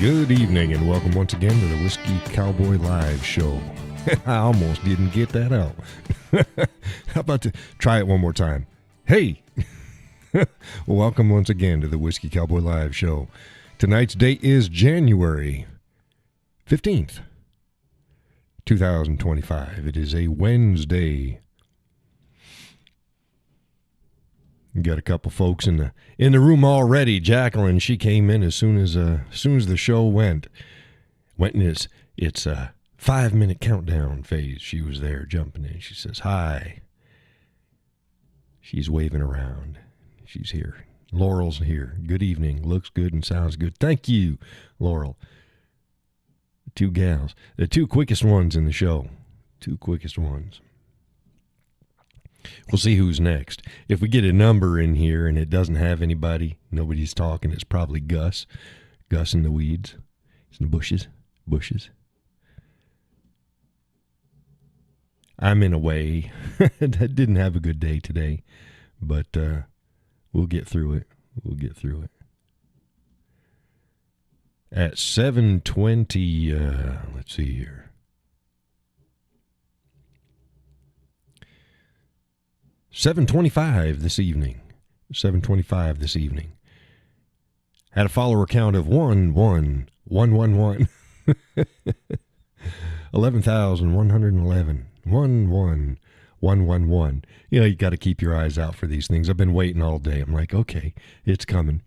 Good evening and welcome once again to the Whiskey Cowboy Live Show. I almost didn't get that out. How about to try it one more time? Hey! Welcome once again to the Whiskey Cowboy Live Show. Tonight's date is January 15th, 2025. It is a Wednesday. Got a couple folks in the room already. Jacqueline, she came in as soon as the show went in its 5-minute countdown phase. She was there jumping in. She says hi. She's waving around. She's here. Laurel's here. Good evening. Looks good and sounds good. Thank you, Laurel. Two gals. The two quickest ones in the show. Two quickest ones. We'll see who's next. If we get a number in here and it doesn't have anybody, nobody's talking, it's probably Gus. Gus in the weeds. He's in the bushes. I'm in a way. I didn't have a good day today, but we'll get through it. At 7:20, let's see here. 7:25 this evening. Had a follower count of 11111. 11,111. 11111. You know, you got to keep your eyes out for these things. I've been waiting all day. I'm like, okay, it's coming.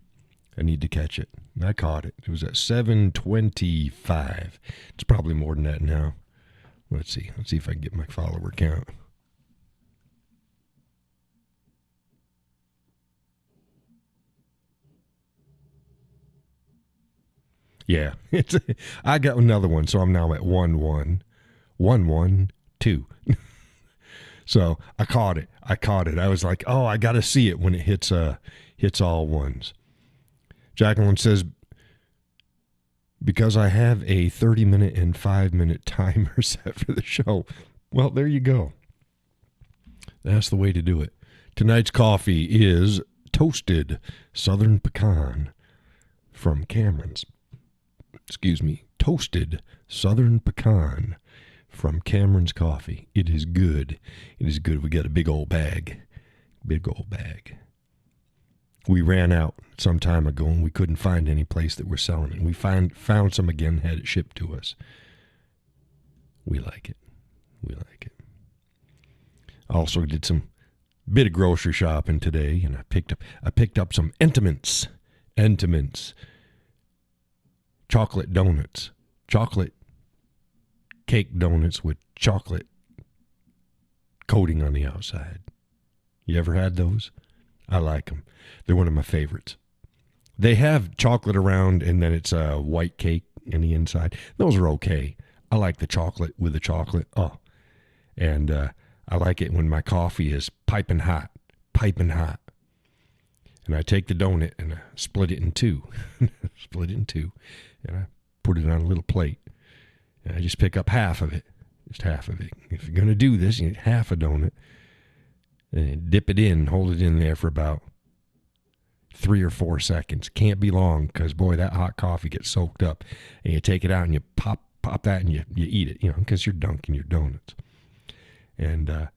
I need to catch it. I caught it. It was at 7:25. It's probably more than that now. Let's see. Let's see if I can get my follower count. Yeah, I got another one, so I'm now at 11112. So I caught it. I was like, oh, I got to see it when it hits all ones. Jacqueline says, because I have a 30-minute and 5-minute timer set for the show. Well, there you go. That's the way to do it. Tonight's coffee is toasted Southern Pecan from Cameron's. Toasted Southern Pecan from Cameron's Coffee. It is good. We got a big old bag. We ran out some time ago and we couldn't find any place that were selling it. We found some again, had it shipped to us. We like it. I also did some bit of grocery shopping today, and I picked up some Entenmann's. Chocolate donuts. Chocolate cake donuts with chocolate coating on the outside. You ever had those? I like them. They're one of my favorites. They have chocolate around and then it's a white cake in the inside. Those are okay. I like the chocolate with the chocolate. Oh, and I like it when my coffee is piping hot. And I take the donut and I split it in two. And I put it on a little plate. And I just pick up half of it. Just half of it. If you're going to do this, you need half a donut. And dip it in, hold it in there for about 3 or 4 seconds. Can't be long because, boy, that hot coffee gets soaked up. And you take it out and you pop that and you eat it, because you're dunking your donuts. And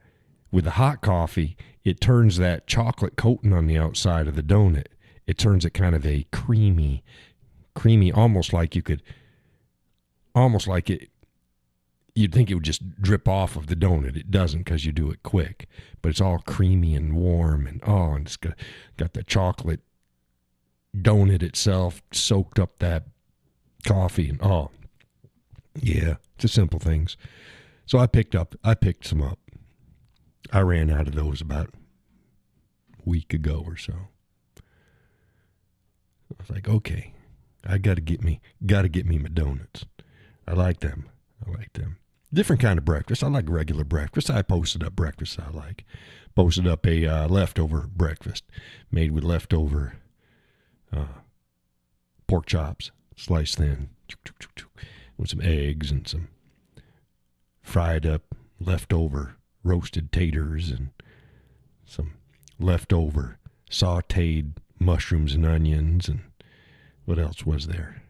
with the hot coffee, it turns that chocolate coating on the outside of the donut, it turns it kind of a creamy, almost like you'd think it would just drip off of the donut. It doesn't because you do it quick, but it's all creamy and warm and it's got the chocolate donut itself soaked up that coffee and yeah, it's the simple things. So I picked some up. I ran out of those about a week ago or so. I was like, okay, I gotta get me my donuts. I like them. Different kind of breakfast. I like regular breakfast. I posted up breakfast I like. Posted up a leftover breakfast made with leftover pork chops, sliced thin, with some eggs and some fried up leftover roasted taters and some leftover sauteed mushrooms and onions, and what else was there?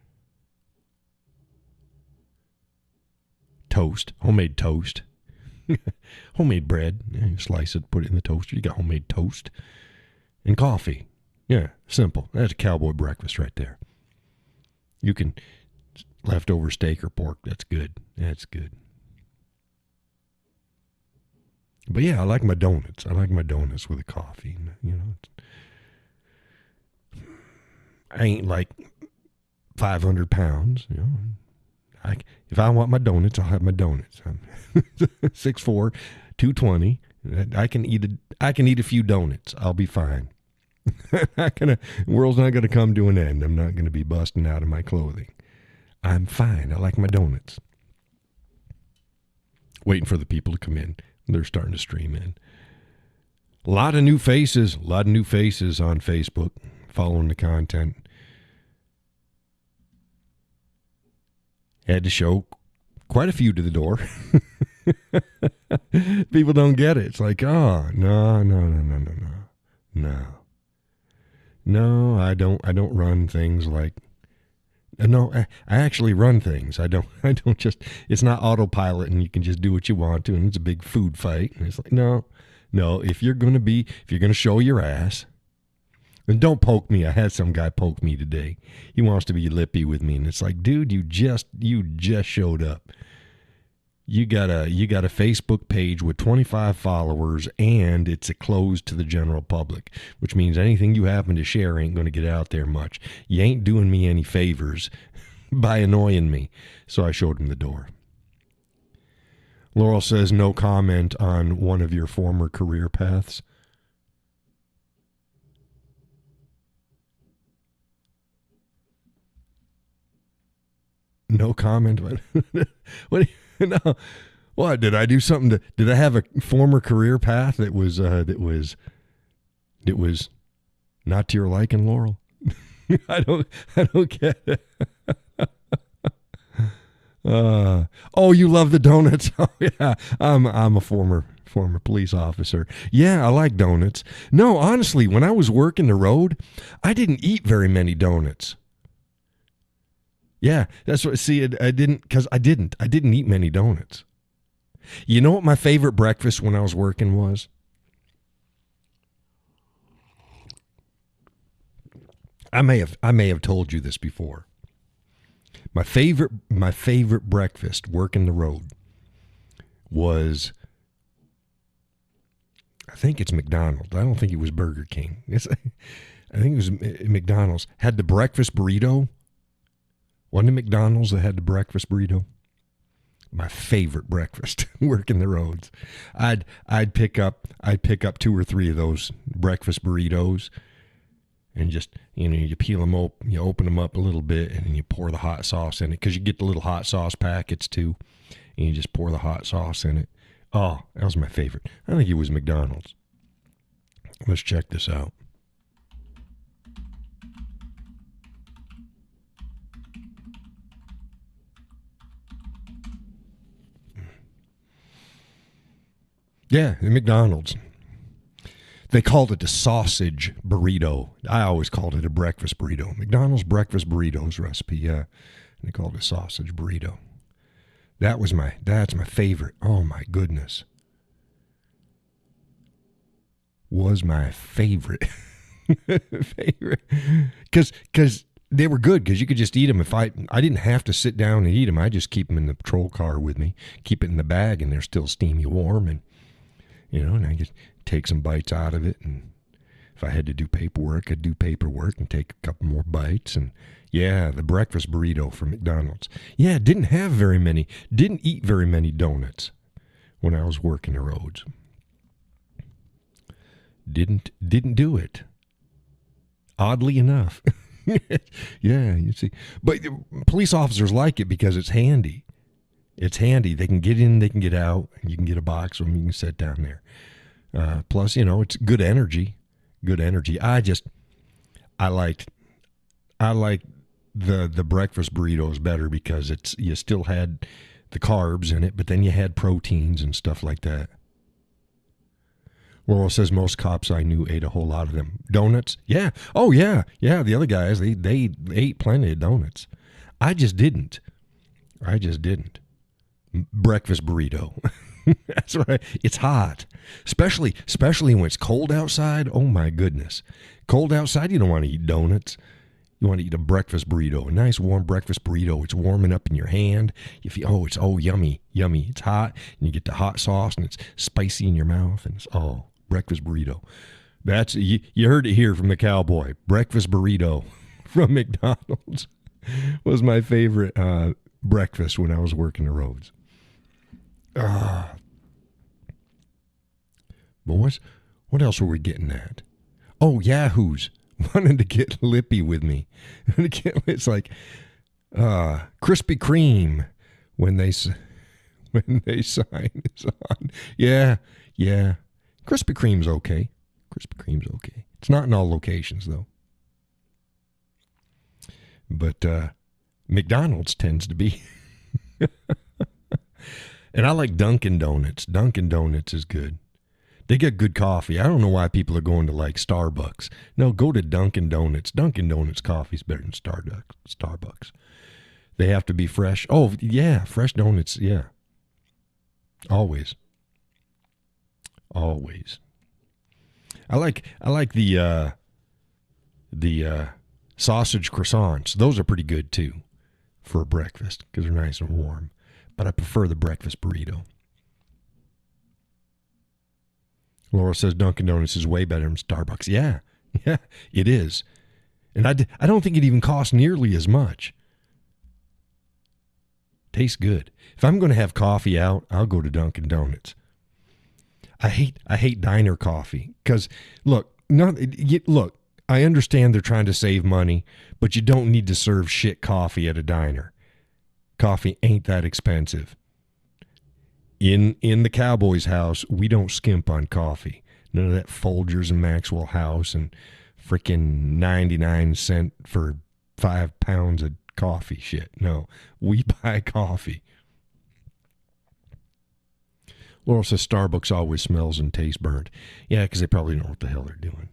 toast, homemade toast. Homemade bread. You slice it, put it in the toaster. You got homemade toast and coffee. Yeah, simple. That's a cowboy breakfast right there. You can leftover steak or pork. That's good. That's good. But yeah, I like my donuts. I like my donuts with a coffee. You know, I ain't like 500 pounds. You know, if I want my donuts, I'll have my donuts. I'm 6'4", 220. I can eat a few donuts. I'll be fine. The world's not gonna come to an end. I'm not gonna be busting out of my clothing. I'm fine. I like my donuts. Waiting for the people to come in. They're starting to stream in. A lot of new faces on Facebook following the content. Had to show quite a few to the door. People don't get it. It's like, oh, no. No, I don't run things like. No, I actually run things. I don't just, it's not autopilot and you can just do what you want to and it's a big food fight. And it's like, no, if you're going to show your ass, and don't poke me. I had some guy poke me today. He wants to be lippy with me. And it's like, dude, you just showed up. You got a Facebook page with 25 followers and it's closed to the general public, which means anything you happen to share ain't going to get out there much. You ain't doing me any favors by annoying me. So I showed him the door. Laurel says no comment on one of your former career paths. No comment. What? No. What, did I do something did I have a former career path that was not to your liking, Laurel? I don't get it. Oh, you love the donuts. Oh yeah. I'm a former police officer. Yeah, I like donuts. No, honestly, when I was working the road, I didn't eat very many donuts. Yeah, that's what. See, I didn't eat many donuts. You know what my favorite breakfast when I was working was? I may have told you this before. My favorite breakfast working the road was, I think it's McDonald's. I don't think it was Burger King. I think it was McDonald's. Had the breakfast burrito. Wasn't it McDonald's that had the breakfast burrito? My favorite breakfast, working the roads. I'd pick up 2 or 3 of those breakfast burritos, and just, you peel them open, you open them up a little bit, and then you pour the hot sauce in it, because you get the little hot sauce packets too, and you just pour the hot sauce in it. Oh, that was my favorite. I think it was McDonald's. Let's check this out. Yeah, the McDonald's. They called it a sausage burrito. I always called it a breakfast burrito. McDonald's breakfast burritos recipe, yeah. They called it a sausage burrito. That's my favorite. Oh my goodness. Was my favorite. Because they were good, because you could just eat them. If I didn't have to sit down and eat them, I just keep them in the patrol car with me, keep it in the bag, and they're still steamy warm, and and I just take some bites out of it, and if I had to do paperwork, I'd do paperwork and take a couple more bites. And yeah, the breakfast burrito from McDonald's. Yeah, didn't eat very many donuts when I was working the roads. Didn't do it. Oddly enough. Yeah, you see. But police officers like it because it's handy. It's handy. They can get in, they can get out, and you can get a box of them, you can sit down there. Plus, it's good energy. Good energy. I like the breakfast burritos better because you still had the carbs in it, but then you had proteins and stuff like that. Laurel says most cops I knew ate a whole lot of them. Donuts? Yeah. Oh, yeah. Yeah, the other guys, they ate plenty of donuts. I just didn't. breakfast burrito. That's right. It's hot, especially when it's cold outside. Oh my goodness, cold outside. You don't want to eat donuts. You want to eat a breakfast burrito, a nice warm breakfast burrito. It's warming up in your hand. You feel, it's yummy. It's hot, and you get the hot sauce, and it's spicy in your mouth, and it's breakfast burrito. That's you heard it here from the Cowboy. Breakfast burrito from McDonald's was my favorite breakfast when I was working the roads. But what else were we getting at? Oh, Yahoos wanted to get lippy with me. It's like Krispy Kreme when they sign this on. Yeah. Krispy Kreme's okay. It's not in all locations though. But McDonald's tends to be. And I like Dunkin' Donuts. Dunkin' Donuts is good. They get good coffee. I don't know why people are going to like Starbucks. No, go to Dunkin' Donuts. Dunkin' Donuts coffee's better than Starbucks. They have to be fresh. Oh, yeah, fresh donuts, yeah. Always. I like the sausage croissants. Those are pretty good too for a breakfast because they're nice and warm. But I prefer the breakfast burrito. Laura says Dunkin' Donuts is way better than Starbucks. Yeah, it is. And I don't think it even costs nearly as much. Tastes good. If I'm going to have coffee out, I'll go to Dunkin' Donuts. I hate diner coffee because look, I understand they're trying to save money, but you don't need to serve shit coffee at a diner. Coffee ain't that expensive. In the Cowboys house, we don't skimp on coffee. None of that Folgers and Maxwell House and freaking 99 cent for 5 pounds of coffee shit. No, we buy coffee. Laurel says Starbucks always smells and tastes burnt. Yeah, because they probably don't know what the hell they're doing.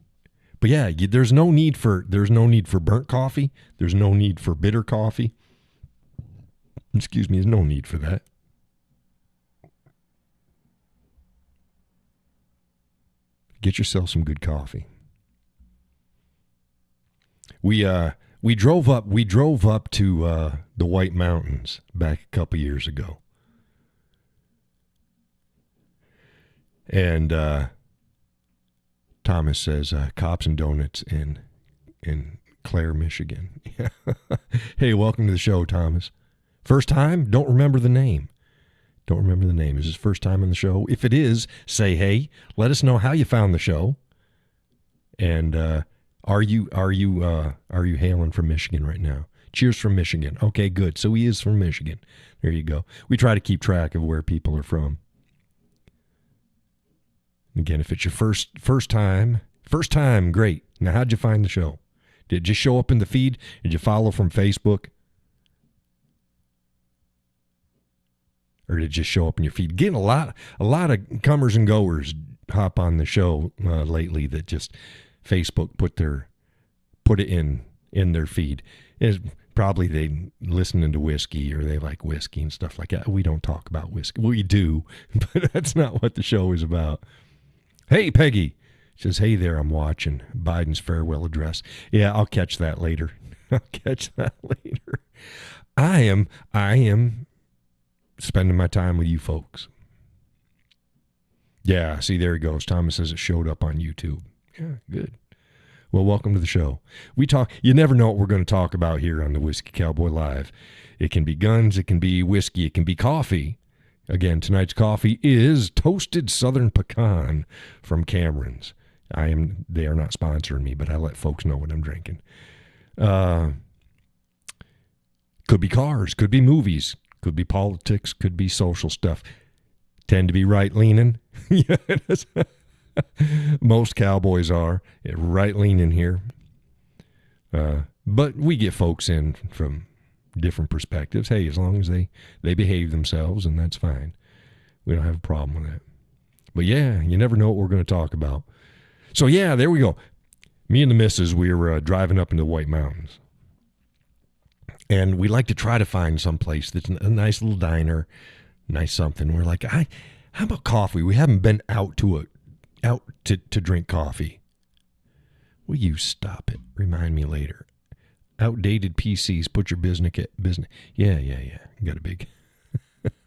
But yeah, there's no need for burnt coffee. There's no need for bitter coffee. Excuse me, there's no need for that. Get yourself some good coffee. We drove up to the White Mountains back a couple years ago. And Thomas says Cops and Donuts in Clare, Michigan. Hey, welcome to the show, Thomas. First time? Don't remember the name. Is this first time on the show? If it is, say hey. Let us know how you found the show. And are you hailing from Michigan right now? Cheers from Michigan. Okay, good. So he is from Michigan. There you go. We try to keep track of where people are from. Again, if it's your first time, great. Now, how'd you find the show? Did it just show up in the feed? Did you follow from Facebook? Or did it just show up in your feed? Getting a lot of comers and goers hop on the show lately that just Facebook put it in their feed. It's probably they listening to whiskey or they like whiskey and stuff like that. We don't talk about whiskey. We do, but that's not what the show is about. Hey, Peggy says, hey there, I'm watching Biden's farewell address. Yeah, I'll catch that later. I am spending my time with you folks. Yeah, see, there he goes. Thomas says it showed up on YouTube. Yeah, good. Well, welcome to the show. You never know what we're going to talk about here on the Whiskey Cowboy Live. It can be guns, it can be whiskey, it can be coffee. Again, tonight's coffee is Toasted Southern Pecan from Cameron's. They are not sponsoring me, but I let folks know what I'm drinking. Could be cars, could be movies, could be politics, could be social stuff. Tend to be right-leaning. Yeah, most cowboys are right-leaning here. But we get folks in from different perspectives. Hey, as long as they behave themselves, and that's fine. We don't have a problem with that. But yeah, you never know what we're going to talk about. So yeah, there we go. Me and the missus, we were driving up into the White Mountains. And we like to try to find some place that's a nice little diner, nice something. We're like, how about coffee? We haven't been out to drink coffee. Will you stop it? Remind me later. Outdated PCs. Put your business. Yeah. Got a big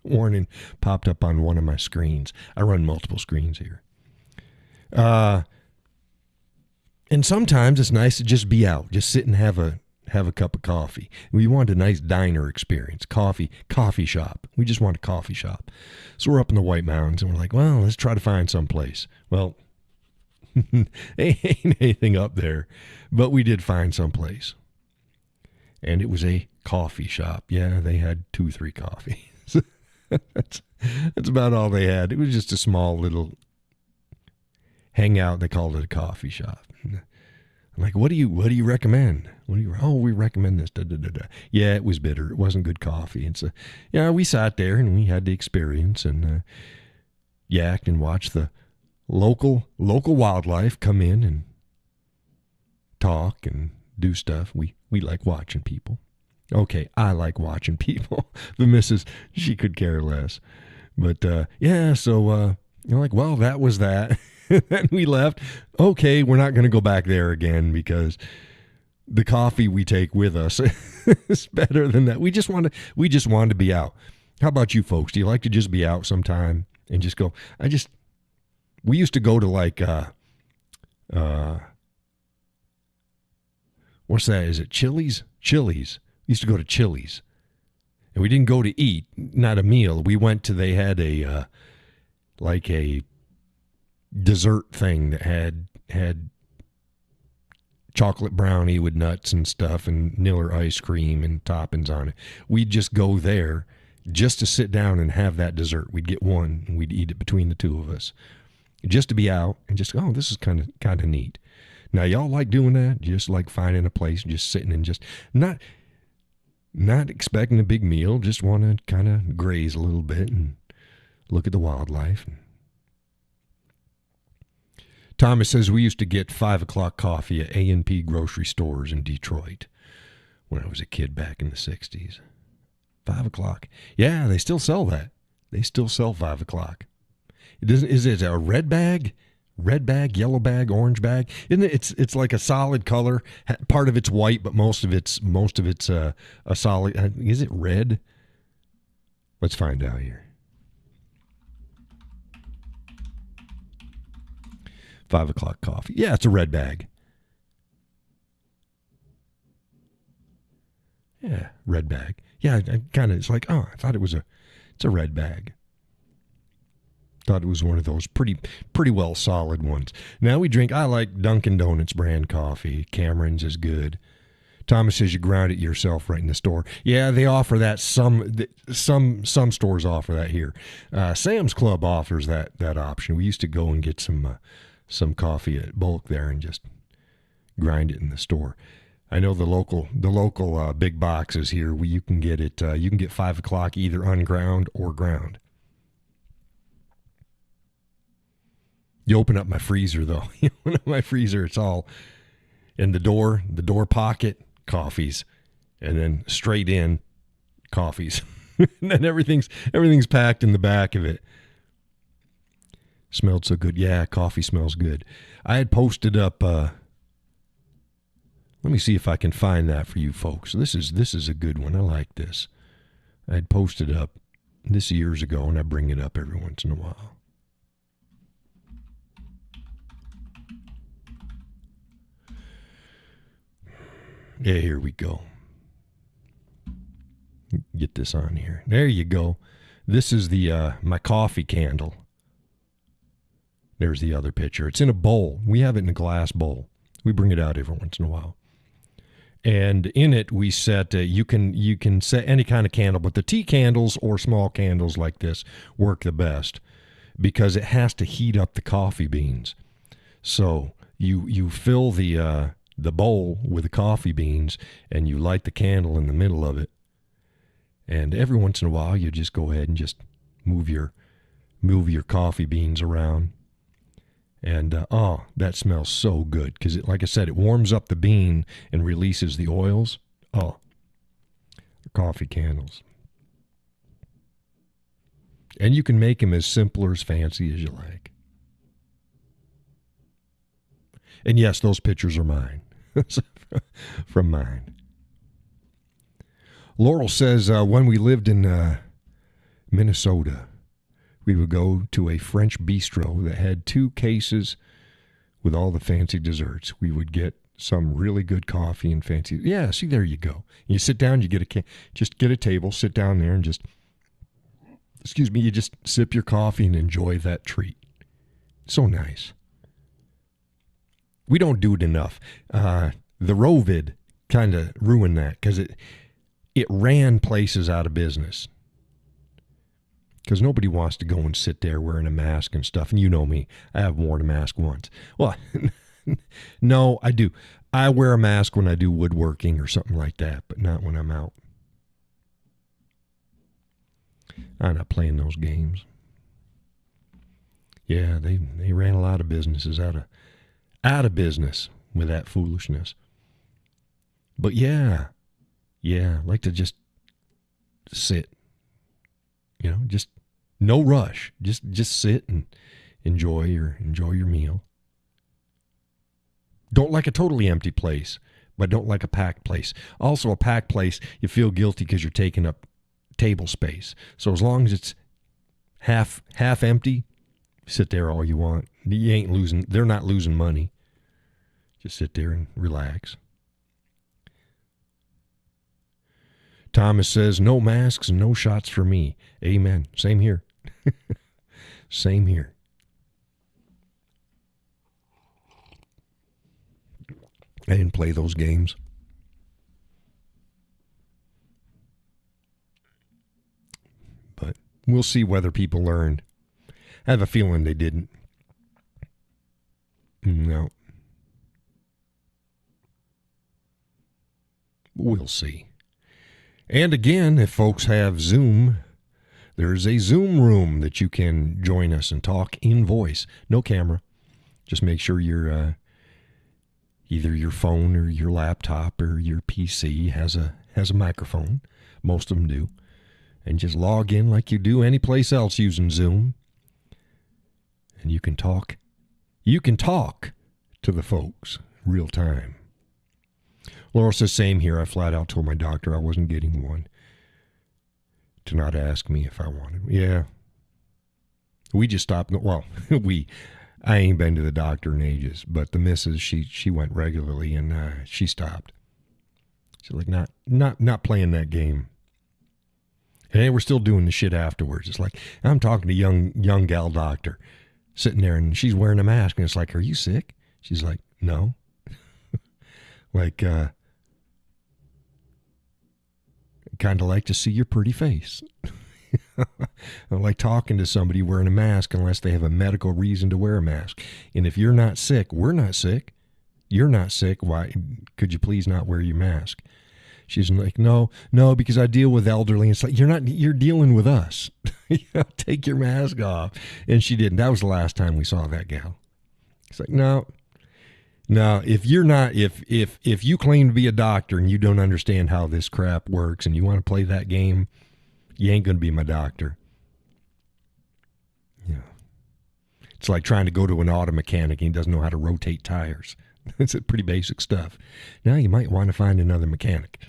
warning popped up on one of my screens. I run multiple screens here. And sometimes it's nice to just be out, just sit and have a cup of coffee. We want a nice diner experience, coffee shop. We just want a coffee shop. So we're up in the White Mountains and we're like, well, let's try to find some place. Well, ain't anything up there, but we did find some place. And it was a coffee shop. Yeah, they had 2-3 coffees. That's about all they had. It was just a small little hangout. They called it a coffee shop. I'm like, what do you recommend? We recommend this. Da, da, da, da. Yeah, it was bitter. It wasn't good coffee. And so, we sat there and we had the experience and yacked and watched the local wildlife come in and talk and do stuff. We like watching people. Okay, I like watching people. The missus, she could care less. But so you're like, well, that was that. And we left. Okay, we're not going to go back there again because the coffee we take with us is better than that. We just want to be out. How about you folks? Do you like to just be out sometime and just go? We used to go to like what's that? Is it Chili's? Chili's. We used to go to Chili's. And we didn't go to eat, not a meal. We went to, they had a dessert thing that had chocolate brownie with nuts and stuff and Niller ice cream and toppings on it. We'd just go there just to sit down and have that dessert. We'd get one and we'd eat it between the two of us. Just to be out and just, this is kind of neat. Now, y'all like doing that? Just like finding a place, just sitting and just not expecting a big meal, just want to kind of graze a little bit and look at the wildlife. Thomas says we used to get 5 o'clock coffee at A&P grocery stores in Detroit when I was a kid back in the 60s. 5 o'clock. Yeah, they still sell that. They still sell 5 o'clock. Is it a red bag, yellow bag, orange bag? Isn't it? It's like a solid color. Part of it's white, but most of it's a solid. Is it red? Let's find out here. 5 o'clock coffee. Yeah, it's a red bag. Yeah, red bag. Yeah, I kind of. It's like, I thought it's a red bag. Thought it was one of those pretty well solid ones. Now we drink. I like Dunkin' Donuts brand coffee. Cameron's is good. Thomas says you ground it yourself right in the store. Yeah, they offer that. Some stores offer that here. Sam's Club offers that option. We used to go and get some coffee at bulk there and just grind it in the store. I know the local big boxes here. You can get it. You can get 5 o'clock either unground or ground. You open up my freezer, though. You open up my freezer, it's all in the door pocket, coffees, and then straight in, coffees. And then everything's packed in the back of it. Smelled so good. Yeah, coffee smells good. I had posted up, let me see if I can find that for you folks. This is a good one. I like this. I had posted up this years ago, and I bring it up every once in a while. Yeah, here we go. Get this on here. There you go. This is the my coffee candle. There's the other picture. It's in a bowl. We have it in a glass bowl. We bring it out every once in a while. And in it, we set, you can set any kind of candle, but the tea candles or small candles like this work the best because it has to heat up the coffee beans. So you fill the bowl with the coffee beans and you light the candle in the middle of it. And every once in a while, you just go ahead and just move your coffee beans around. And, that smells so good because, like I said, it warms up the bean and releases the oils. Oh, coffee candles. And you can make them as simple or as fancy as you like. And yes, those pictures are mine. From mine. Laurel says, when we lived in Minnesota, we would go to a French bistro that had 2 cases with all the fancy desserts. We would get some really good coffee and fancy. Yeah, see, there you go. You sit down, you just get a table, sit down there and you just sip your coffee and enjoy that treat. So nice. We don't do it enough. The Rovid kind of ruined that because it ran places out of business. Because nobody wants to go and sit there wearing a mask and stuff. And you know me, I have worn a mask once. Well, no, I do. I wear a mask when I do woodworking or something like that, but not when I'm out. I'm not playing those games. Yeah, they ran a lot of businesses out of business with that foolishness. But yeah, I like to just sit. Just no rush. Just sit and enjoy your meal. Don't like a totally empty place, but don't like a packed place. Also, a packed place, you feel guilty because you're taking up table space. So as long as it's half empty, sit there all you want. You ain't losing. They're not losing money. Just sit there and relax. Thomas says, no masks and no shots for me. Amen. Same here. Same here. I didn't play those games. But we'll see whether people learned. I have a feeling they didn't. No. We'll see. And again, if folks have Zoom, there's a Zoom room that you can join us and talk in voice. No camera. Just make sure your either your phone or your laptop or your PC has a microphone. Most of them do. And just log in like you do any place else using Zoom. And you can talk. You can talk to the folks real time. Laura says, same here. I flat out told my doctor I wasn't getting one to not ask me if I wanted. Yeah. We just stopped. Well, I ain't been to the doctor in ages, but the missus, she went regularly and she stopped. She's like, not playing that game. And we're still doing the shit afterwards. It's like, I'm talking to young gal doctor sitting there and she's wearing a mask and it's like, are you sick? She's like, no. Like, kind of like to see your pretty face. I like talking to somebody wearing a mask unless they have a medical reason to wear a mask. And if you're not sick, we're not sick. You're not sick. Why could you please not wear your mask? She's like, no, because I deal with elderly. It's like, you're dealing with us. Take your mask off. And she didn't. That was the last time we saw that gal. It's like, no, if you're not, if you claim to be a doctor and you don't understand how this crap works and you want to play that game, you ain't going to be my doctor. Yeah. It's like trying to go to an auto mechanic and he doesn't know how to rotate tires. It's pretty basic stuff. Now you might want to find another mechanic.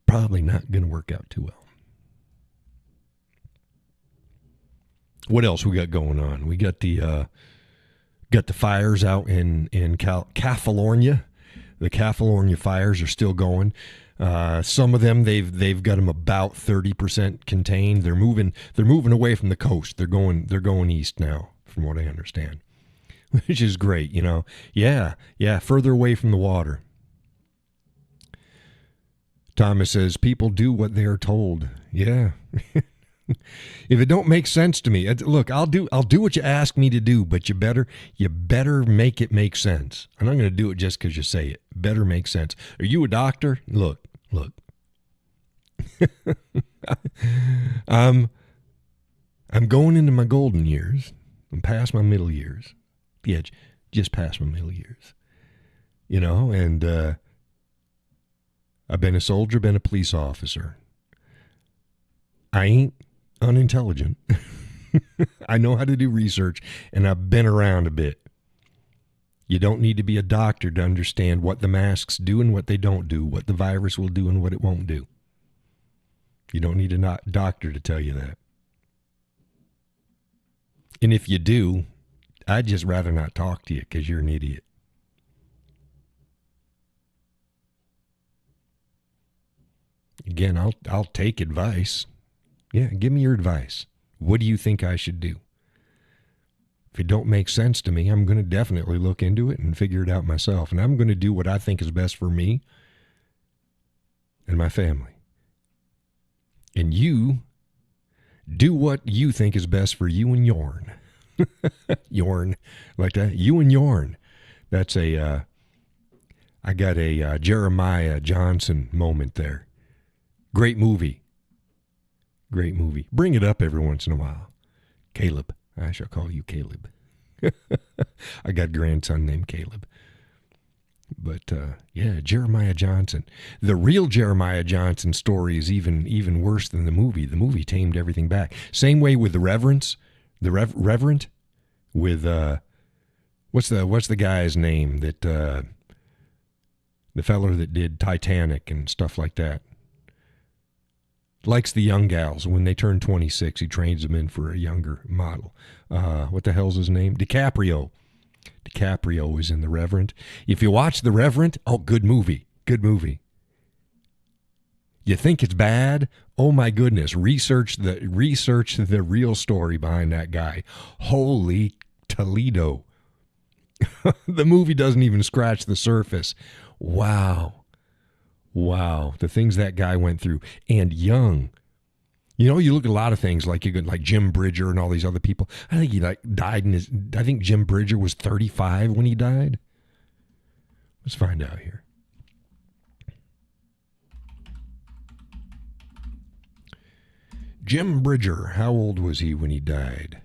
Probably not going to work out too well. What else we got going on? We got the fires out in California. The California fires are still going. Some of them they've got them about 30% contained. They're moving away from the coast. They're going east now, from what I understand, which is great. Yeah, further away from the water. Thomas says people do what they are told. Yeah. If it don't make sense to me, look, I'll do what you ask me to do, but you better make it make sense. I'm not going to do it just because you say it. Better make sense. Are you a doctor? Look. I'm going into my golden years. I'm past my middle years. Yeah, just past my middle years. And I've been a soldier, been a police officer. I ain't unintelligent. I know how to do research, and I've been around a bit. You don't need to be a doctor to understand what the masks do and what they don't do, what the virus will do and what it won't do. You don't need a doctor to tell you that. And if you do, I'd just rather not talk to you because you're an idiot. Again, I'll take advice. Yeah, give me your advice. What do you think I should do? If it don't make sense to me, I'm going to definitely look into it and figure it out myself. And I'm going to do what I think is best for me and my family. And you do what you think is best for you and yourn. Yourn, like that. You and yourn. That's I got a Jeremiah Johnson moment there. Great movie. Great movie. Bring it up every once in a while. Caleb. I shall call you Caleb. I got a grandson named Caleb. But, yeah, Jeremiah Johnson. The real Jeremiah Johnson story is even worse than the movie. The movie tamed everything back. Same way with the Reverend. With, what's the guy's name that, the feller that did Titanic and stuff like that. Likes the young gals. When they turn 26, he trains them in for a younger model. What the hell's his name? DiCaprio. DiCaprio is in The Reverend. If you watch The Reverend, oh, good movie. Good movie. You think it's bad? Oh my goodness. Research the real story behind that guy. Holy Toledo. The movie doesn't even scratch the surface. Wow. Wow, the things that guy went through. And young. You know, you look at a lot of things like Jim Bridger and all these other people. I think he died I think Jim Bridger was 35 when he died. Let's find out here. Jim Bridger, how old was he when he died?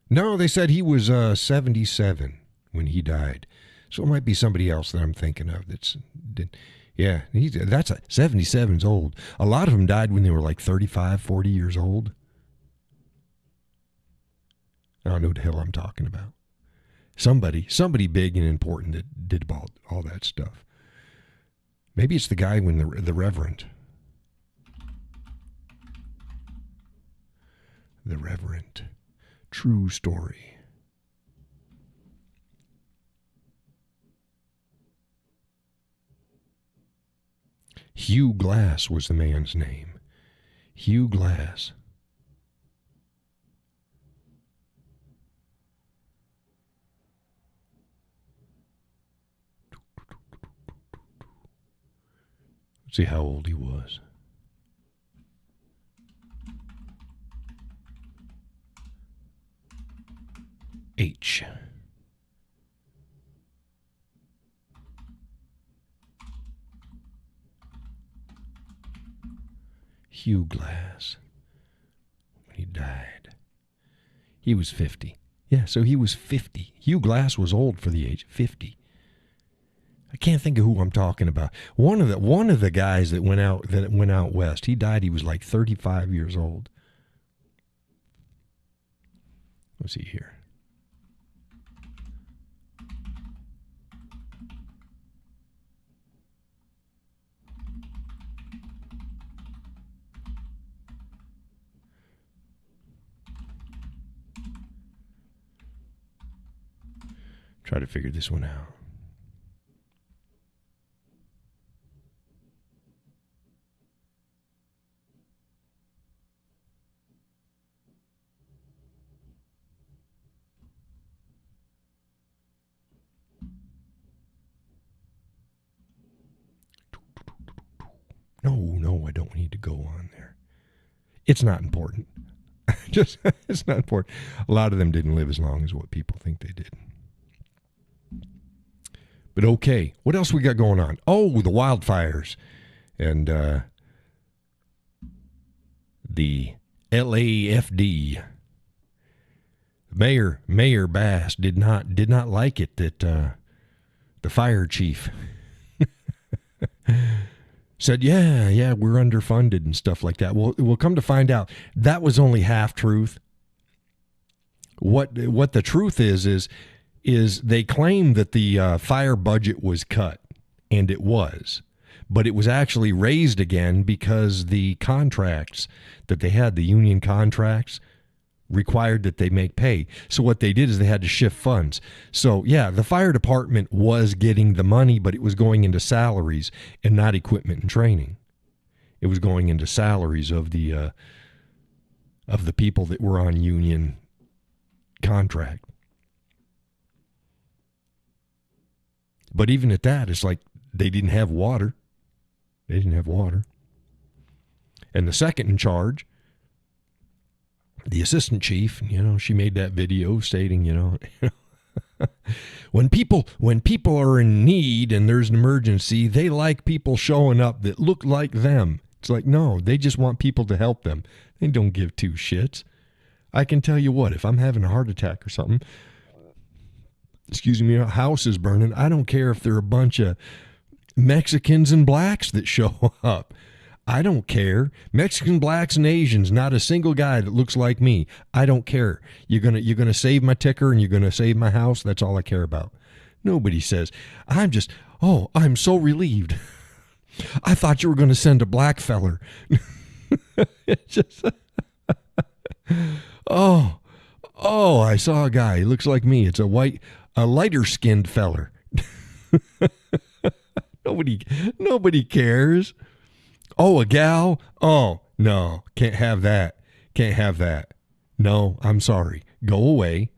No, they said he was 77 when he died. So it might be somebody else that I'm thinking of. Yeah, 77's old. A lot of them died when they were like 35, 40 years old. I don't know what the hell I'm talking about. Somebody big and important that did all that stuff. Maybe it's the guy when the Reverend. The Reverend. True story. Hugh Glass was the man's name. Hugh Glass. Let's see how old he was. H. Hugh Glass. When he died, he was 50. Yeah, so he was 50. Hugh Glass was old for the age of 50. I can't think of who I'm talking about. One of the guys that went out west, he died. He was like 35 years old. Let's see here. Try to figure this one out. No, I don't need to go on there. It's not important. It's not important. A lot of them didn't live as long as what people think they did. But okay, what else we got going on? Oh, the wildfires. And the LAFD, Mayor Bass did not like it that the fire chief said, yeah, we're underfunded and stuff like that. Well, we'll come to find out that was only half truth. What the truth is they claim that the fire budget was cut, and it was. But it was actually raised again because the contracts that they had, the union contracts, required that they make pay. So what they did is they had to shift funds. So, yeah, the fire department was getting the money, but it was going into salaries and not equipment and training. It was going into salaries of the people that were on union contract. But even at that, it's like they didn't have water. They didn't have water. And the second in charge, the assistant chief, she made that video stating, when people are in need and there's an emergency, they like people showing up that look like them. It's like, no, they just want people to help them. They don't give two shits. I can tell you what, if I'm having a heart attack or something, a house is burning, I don't care if they're a bunch of Mexicans and blacks that show up. I don't care. Mexican, blacks, and Asians, not a single guy that looks like me. I don't care. You're gonna save my ticker and you're gonna save my house. That's all I care about. Nobody says, I'm so relieved. I thought you were gonna send a black feller. It's just I saw a guy. He looks like me. It's a lighter skinned feller. Nobody cares. Oh, a gal? Oh, no, can't have that. Can't have that. No, I'm sorry. Go away.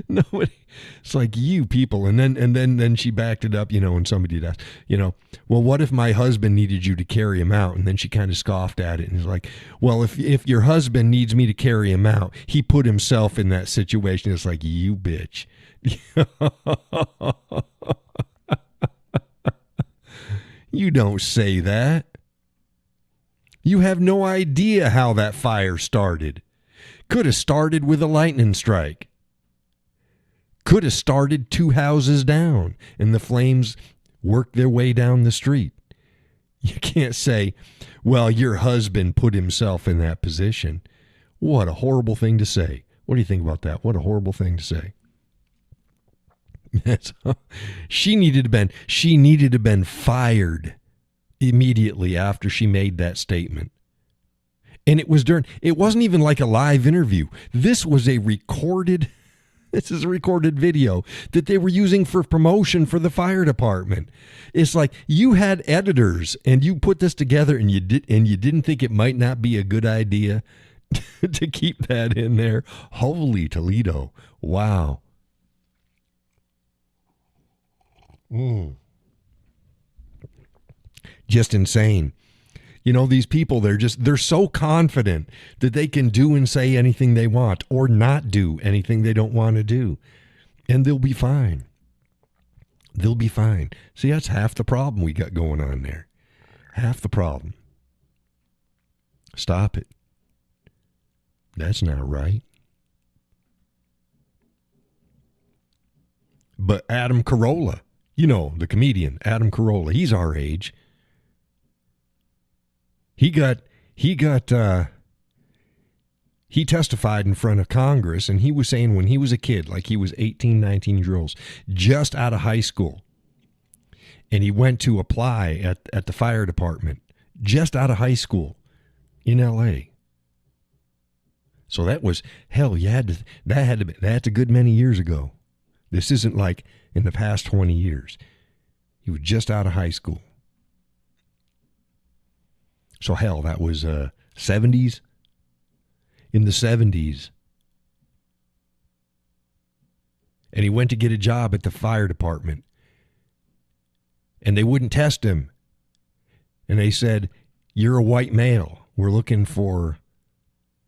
Nobody. It's like, you people. And then she backed it up, and somebody asked, well, what if my husband needed you to carry him out? And then she kind of scoffed at it and was like, well, if your husband needs me to carry him out, he put himself in that situation. It's like, you bitch. You don't say that. You have no idea how that fire started. Could have started with a lightning strike. Could have started 2 houses down and the flames worked their way down the street. You can't say, well, your husband put himself in that position. What a horrible thing to say. What do you think about that? What a horrible thing to say. She needed to have been fired immediately after she made that statement. And it wasn't even like a live interview. This is a recorded video that they were using for promotion for the fire department. It's like you had editors and you put this together and you didn't think it might not be a good idea to keep that in there. Holy Toledo. Wow. Just insane. These people, they're so confident that they can do and say anything they want or not do anything they don't want to do. And they'll be fine. They'll be fine. See, that's half the problem we got going on there. Half the problem. Stop it. That's not right. But Adam Carolla, the comedian, Adam Carolla, he's our age. He testified in front of Congress, and he was saying when he was a kid, like he was 18, 19 years old, just out of high school, and he went to apply at the fire department, just out of high school in L.A. So that was, that's a good many years ago. This isn't like in the past 20 years. He was just out of high school. So that was 70s. In the 70s. And he went to get a job at the fire department. And they wouldn't test him. And they said, you're a white male. We're looking for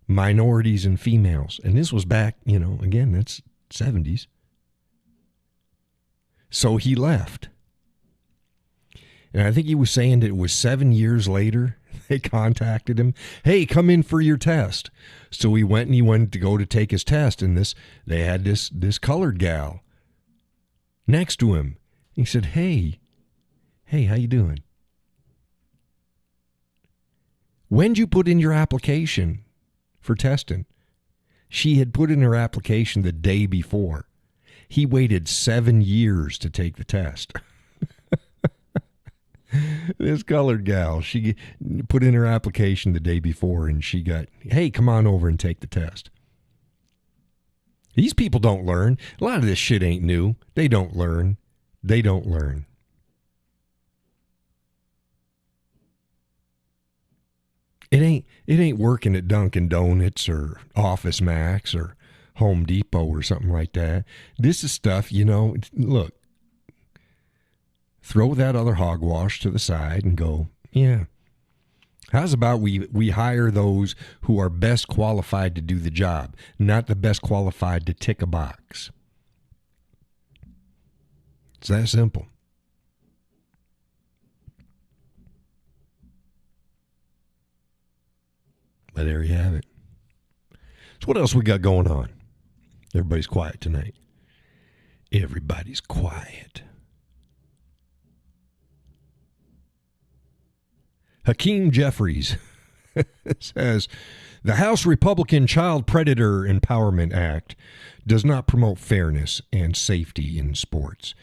minorities and females. And this was back, again, that's 70s. So he left. And I think he was saying that it was 7 years later They contacted him. Hey, come in for your test. So he went to go to take his test, and they had this colored gal next to him. He said, Hey, how you doing? When'd you put in your application for testing? She had put in her application the day before. He waited 7 years to take the test. This colored gal, she put in her application the day before, and she got, hey, come on over and take the test. These people don't learn. A lot of this shit ain't new. They don't learn. They don't learn. It ain't working at Dunkin' Donuts or Office Max or Home Depot or something like that. This is stuff, look, throw that other hogwash to the side and go, yeah. How's about we hire those who are best qualified to do the job, not the best qualified to tick a box. It's that simple. But there you have it. So what else we got going on? Everybody's quiet tonight. Everybody's quiet. Hakeem Jeffries says, the House Republican Child Predator Empowerment Act does not promote fairness and safety in sports.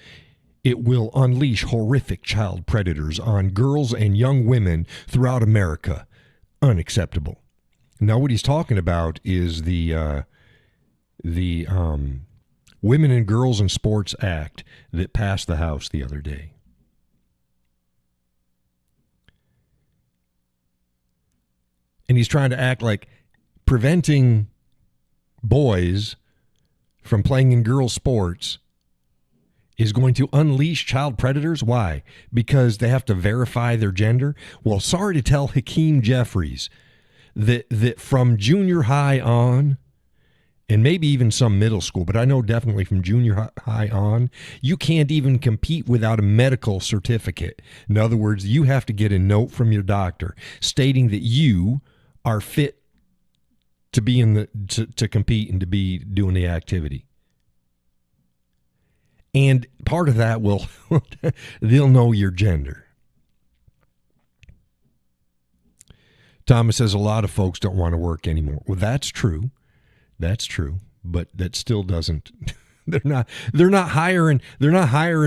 It will unleash horrific child predators on girls and young women throughout America. Unacceptable. Now, what he's talking about is the Women and Girls in Sports Act that passed the House the other day. And he's trying to act like preventing boys from playing in girls' sports is going to unleash child predators. Why? Because they have to verify their gender? Well, sorry to tell Hakeem Jeffries that from junior high on, and maybe even some middle school, but I know definitely from junior high on, you can't even compete without a medical certificate. In other words, you have to get a note from your doctor stating that you are fit to be to compete and to be doing the activity. And part of that they'll know your gender. Thomas says a lot of folks don't want to work anymore. Well, that's true. That's true. But that still doesn't. They're not hiring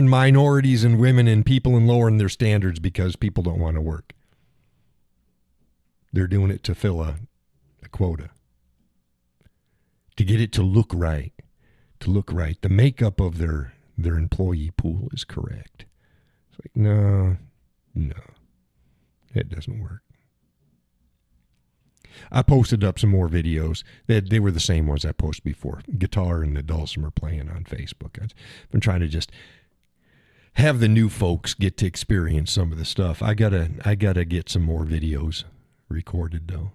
minorities and women and people and lowering their standards because people don't want to work. They're doing it to fill a quota. To get it to look right. To look right. The makeup of their employee pool is correct. It's like, no, it doesn't work. I posted up some more videos. They were the same ones I posted before. Guitar and the dulcimer playing on Facebook. I've been trying to just have the new folks get to experience some of the stuff. I gotta get some more videos recorded though.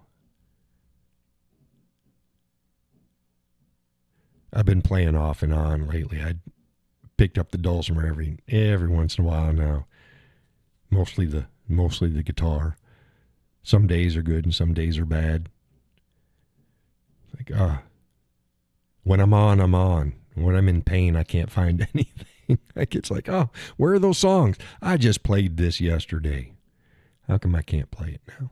I've been playing off and on lately. I picked up the dulcimer every once in a while now. Mostly the guitar. Some days are good and some days are bad. Like, when I'm on, I'm on. When I'm in pain, I can't find anything. Like, it's like, where are those songs? I just played this yesterday. How come I can't play it now?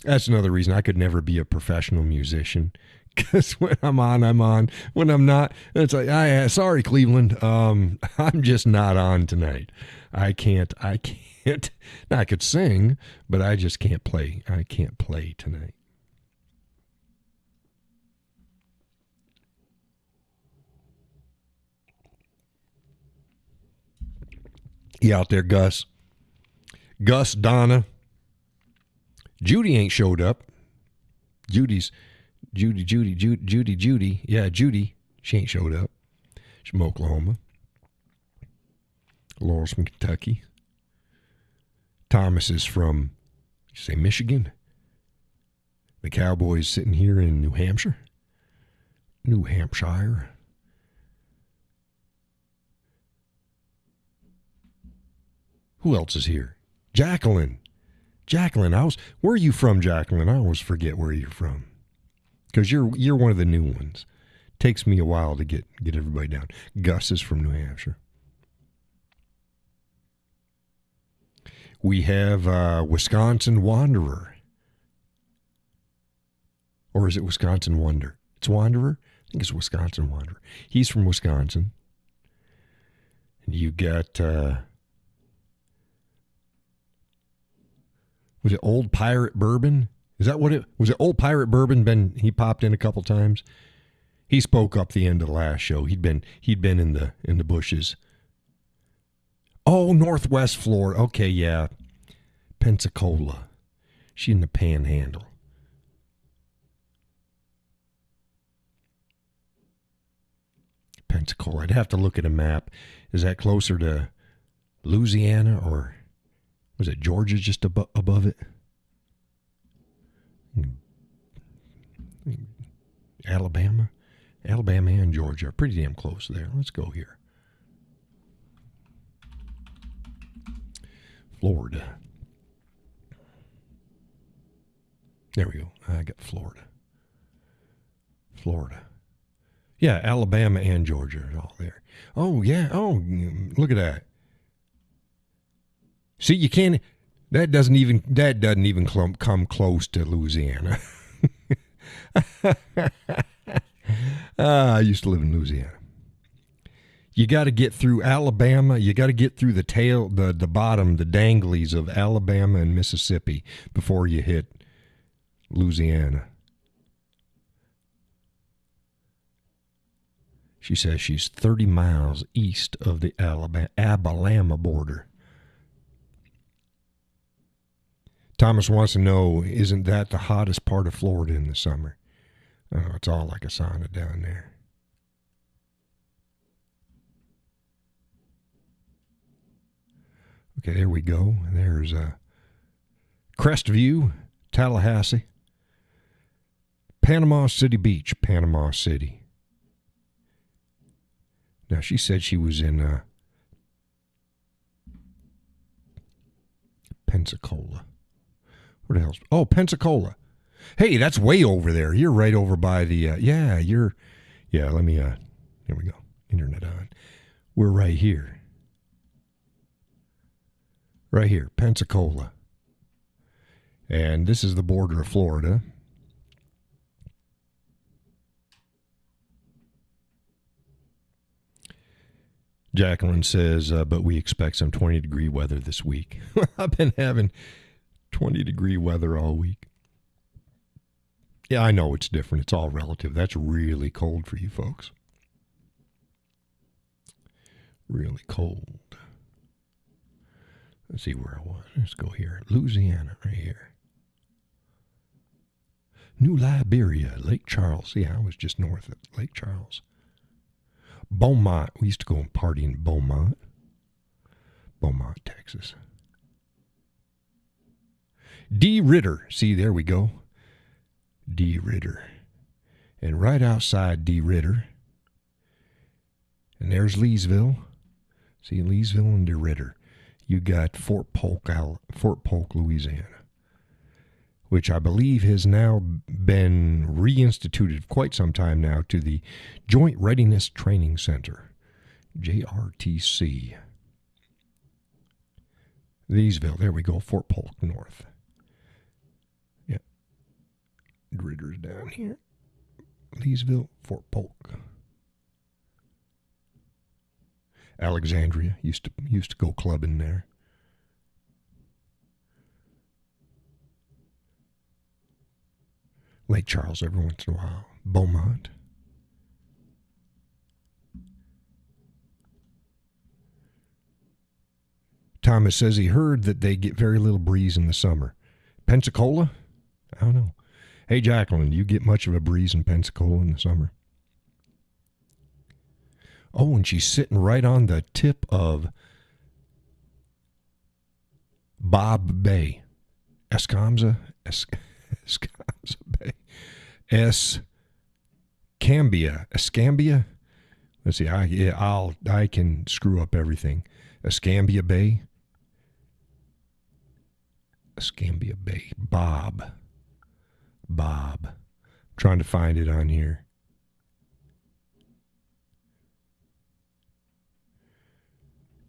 That's another reason I could never be a professional musician. Because when I'm on, I'm on. When I'm not, it's like, sorry, Cleveland. I'm just not on tonight. I can't. Now, I could sing, but I just can't play. I can't play tonight. You out there, Gus? Gus, Donna. Judy ain't showed up. Judy. Yeah, Judy. She ain't showed up. She's from Oklahoma. Laurel's from Kentucky. Thomas is from, Michigan. The Cowboys sitting here in New Hampshire. New Hampshire. Who else is here? Jacqueline. Jacqueline, where are you from, Jacqueline? I always forget where you're from. Because you're one of the new ones. Takes me a while to get everybody down. Gus is from New Hampshire. We have Wisconsin Wanderer. Or is it Wisconsin Wonder? It's Wanderer? I think it's Wisconsin Wanderer. He's from Wisconsin. And you got, was it Old Pirate Bourbon? Is that what it was? It Old Pirate Bourbon? He popped in a couple times. He spoke up the end of the last show. He'd been in the bushes. Oh, Northwest Florida. Okay, yeah. Pensacola. She in the Panhandle. Pensacola. I'd have to look at a map. Is that closer to Louisiana or was it Georgia just above it? Alabama? Alabama and Georgia are pretty damn close there. Let's go here. Florida. There we go. I got Florida. Florida. Yeah, Alabama and Georgia are all there. Oh, yeah. Oh, look at that. See, you can't. That doesn't even come close to Louisiana. I used to live in Louisiana. You got to get through Alabama. You got to get through the bottom, the danglies of Alabama and Mississippi before you hit Louisiana. She says she's 30 miles east of the Alabama border. Thomas wants to know, isn't that the hottest part of Florida in the summer? Oh, it's all like a sauna down there. Okay, there we go. There's Crestview, Tallahassee. Panama City Beach, Panama City. Now, she said she was in Pensacola. Where the hell's... Oh, Pensacola. Hey, that's way over there. You're right over by the... Yeah, let me... Here we go. Internet on. We're right here. Right here, Pensacola. And this is the border of Florida. Jacqueline says, but we expect some 20-degree weather this week. I've been having 20-degree weather all week. Yeah, I know it's different. It's all relative. That's really cold for you folks. Really cold. Let's see where I was. Let's go here. Louisiana, right here. New Liberia, Lake Charles. Yeah, I was just north of Lake Charles. Beaumont. We used to go and party in Beaumont. Beaumont, Texas. D. Ritter. See, there we go. D. Ritter. And right outside D. Ritter, and there's Leesville. See, Leesville and D. Ritter. You got Fort Polk, Louisiana, which I believe has now been reinstituted quite some time now to the Joint Readiness Training Center, JRTC. Leesville, there we go, Fort Polk North. Yeah. Ritter's down here. Leesville, Fort Polk. Alexandria, used to go clubbing there. Lake Charles every once in a while. Beaumont. Thomas says he heard that they get very little breeze in the summer. Pensacola? I don't know. Hey, Jacqueline, do you get much of a breeze in Pensacola in the summer? Oh, and she's sitting right on the tip of Bob Bay. Escambia Bay. Escambia. Let's see. I can screw up everything. Escambia Bay. Escambia Bay. Bob. Trying to find it on here.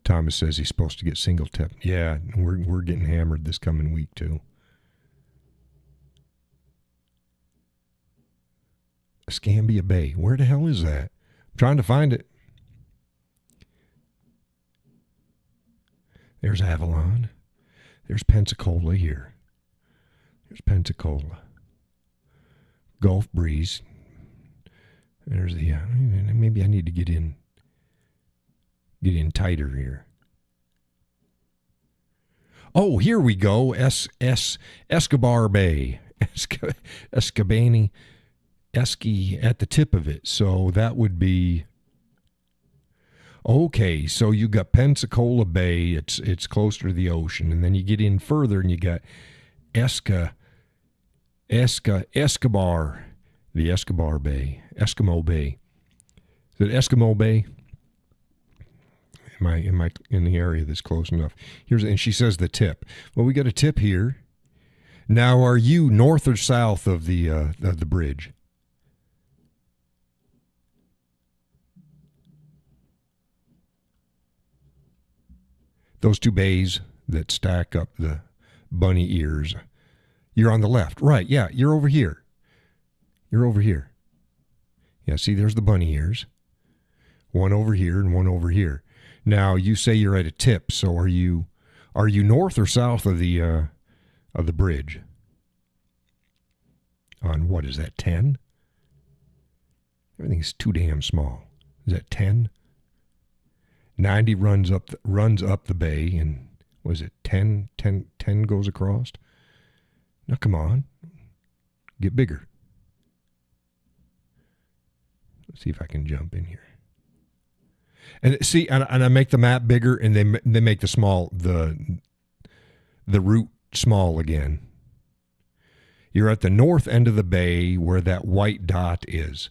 Thomas says he's supposed to get single tip. Yeah, we're getting hammered this coming week too. Escambia Bay. Where the hell is that? I'm trying to find it. There's Avalon. There's Pensacola here. There's Pensacola. Gulf Breeze. There's the maybe I need to get in tighter here. Oh, here we go. Escobar Bay. Escabani. Esky at the tip of it. So that would be okay. So you got Pensacola Bay. It's closer to the ocean, and then you get in further, and you got Escobar, the Escobar Bay, Eskimo Bay. Is it Eskimo Bay? Am I in the area that's close enough? And she says the tip. Well, we got a tip here. Now, are you north or south of the bridge? Those two bays that stack up the bunny ears. You're on the left. Right, yeah, you're over here. You're over here. Yeah, see, there's the bunny ears. One over here and one over here. Now, you say you're at a tip, so are you north or south of the bridge? On what is that, 10? Everything's too damn small. Is that 10? 90 runs up the bay, and was it 10 goes across? Now come on, get bigger. Let's see if I can jump in here. And see, and I make the map bigger, and they make the route small again. You're at the north end of the bay where that white dot is.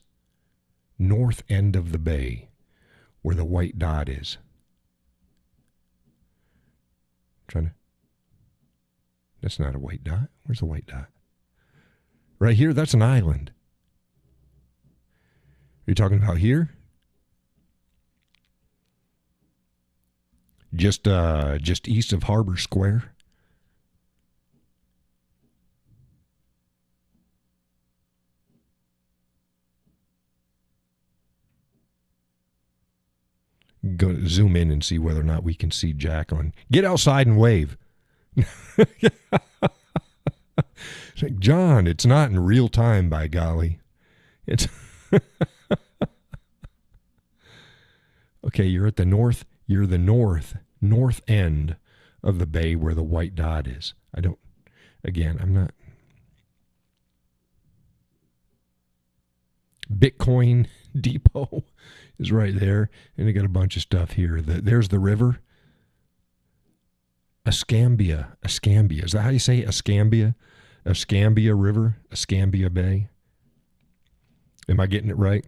North end of the bay where the white dot is. That's not a white dot. Where's the white dot? Right here, that's an island. Are you talking about here? Just east of Harbor Square. Go zoom in and see whether or not we can see Jacqueline. Get outside and wave. It's like, John, it's not in real time, by golly. It's okay, you're at the north. You're the north end of the bay where the white dot is. I'm not. Bitcoin Depot is right there, and they got a bunch of stuff here. There's the river. Escambia. Is that how you say Escambia? Escambia River? Escambia Bay? Am I getting it right?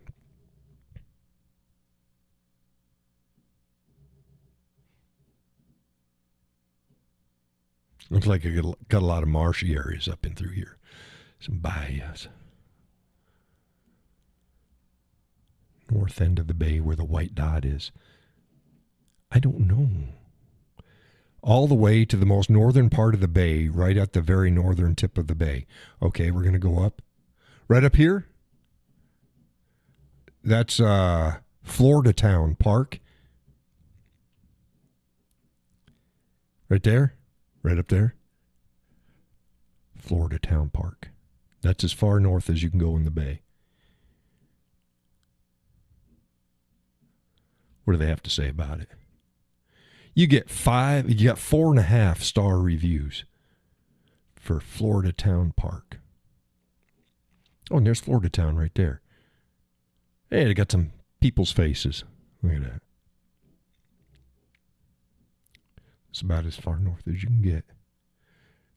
Looks like I got a lot of marshy areas up and through here. Some bayous. North end of the bay where the white dot is. I don't know. All the way to the most northern part of the bay, right at the very northern tip of the bay. Okay, we're going to go up. Right up here? That's Florida Town Park. Right there? Right up there? Florida Town Park. That's as far north as you can go in the bay. What do they have to say about it? You got 4.5 star reviews for Florida Town Park. Oh, and there's Florida Town right there. Hey, they got some people's faces. Look at that. It's about as far north as you can get.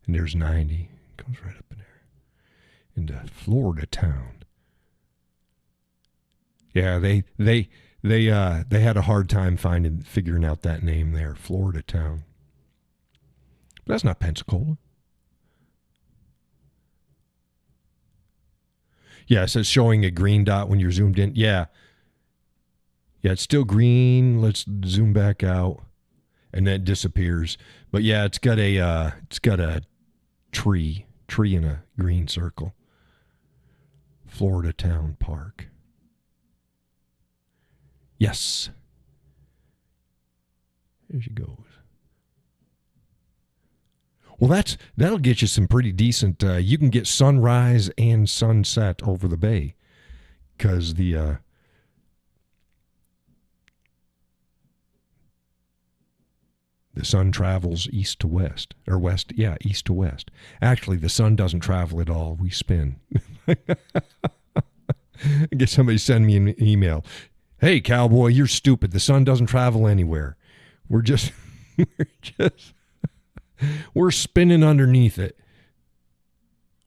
And there's 90. It goes right up in there. Into Florida Town. Yeah, they had a hard time figuring out that name there, Florida Town. But that's not Pensacola. Yeah, so it's showing a green dot when you're zoomed in. Yeah. Yeah, it's still green. Let's zoom back out. And then it disappears. But yeah, it's got a tree in a green circle. Florida Town Park. Yes. There she goes. Well, that'll get you some pretty decent. You can get sunrise and sunset over the bay, because the sun travels east to west, or west. Yeah, east to west. Actually, the sun doesn't travel at all. We spin. I get somebody send me an email. Hey, Cowboy, you're stupid. The sun doesn't travel anywhere. We're spinning underneath it.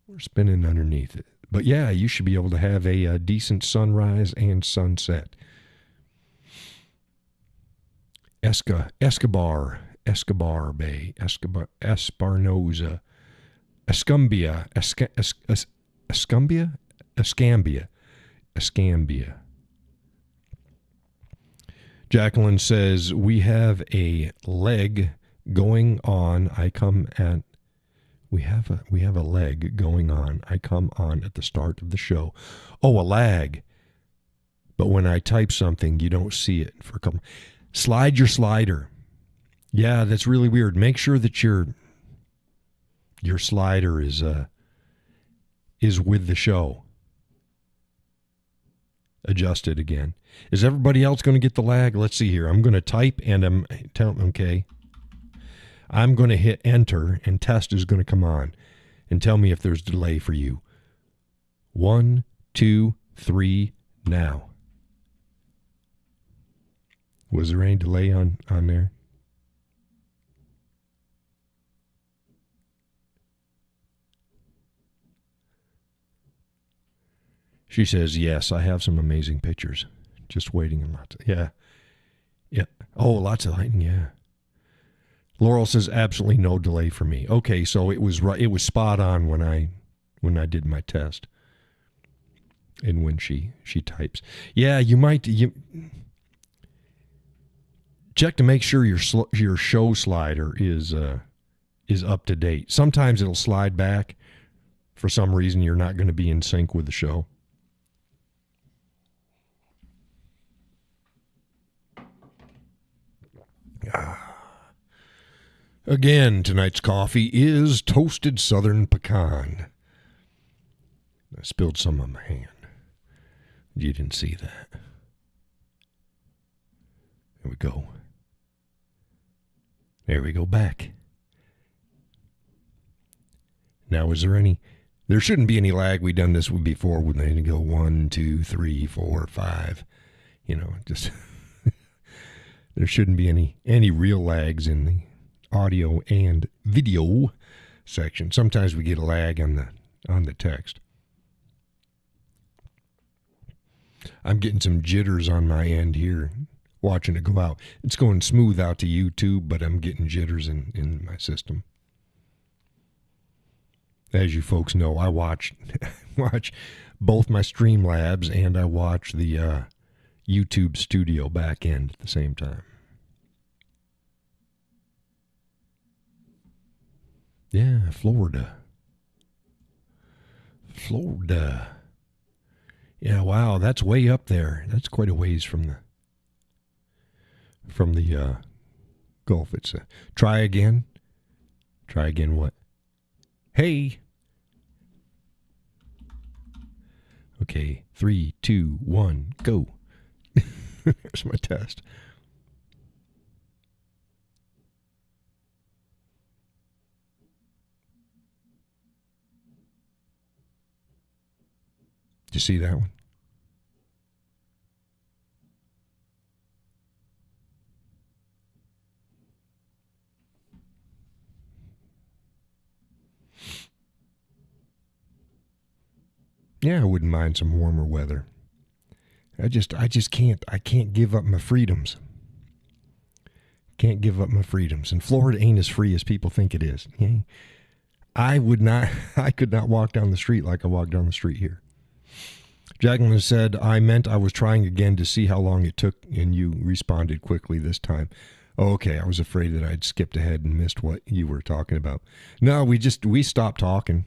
We're spinning underneath it. But yeah, you should be able to have a decent sunrise and sunset. Escobar Bay, Esparnosa, Escambia. Jacqueline says, we have a leg going on. We have a leg going on. I come on at the start of the show. Oh, a lag. But when I type something, you don't see it for a couple. Slide your slider. Yeah, that's really weird. Make sure that your slider is with the show. Adjust it again. Is everybody else going to get the lag? Let's see here. I'm going to type and I'm going to hit enter and test is going to come on and tell me if there's delay for you. 1, 2, 3, now. Was there any delay on there? She says, yes, I have some amazing pictures. Just waiting and lots. Yeah. Oh, lots of lightning, yeah. Laurel says, absolutely no delay for me. Okay, so it was right. It was spot on when I did my test. And when she types. Yeah, you check to make sure your show slider is up to date. Sometimes it'll slide back. For some reason, you're not going to be in sync with the show. Again, tonight's coffee is toasted southern pecan. I spilled some on my hand. You didn't see that. There we go. There we go back. Now, is there any... There shouldn't be any lag. We've done this before when they go 1, 2, 3, 4, 5. Just... There shouldn't be any real lags in the audio and video section. Sometimes we get a lag on the text. I'm getting some jitters on my end here, watching it go out. It's going smooth out to YouTube, but I'm getting jitters in my system. As you folks know, I watch both my Streamlabs and I watch the YouTube Studio back end at the same time. Yeah, Florida. Yeah, wow, that's way up there. That's quite a ways from the Gulf. It's try again. Try again what? Hey. Okay, 3, 2, 1, go. There's my test. Did you see that one? Yeah, I wouldn't mind some warmer weather. I just can't give up my freedoms. Can't give up my freedoms. And Florida ain't as free as people think it is. I could not walk down the street like I walk down the street here. Jacqueline said, I meant I was trying again to see how long it took, and you responded quickly this time. Oh, okay, I was afraid that I'd skipped ahead and missed what you were talking about. No, we stopped talking.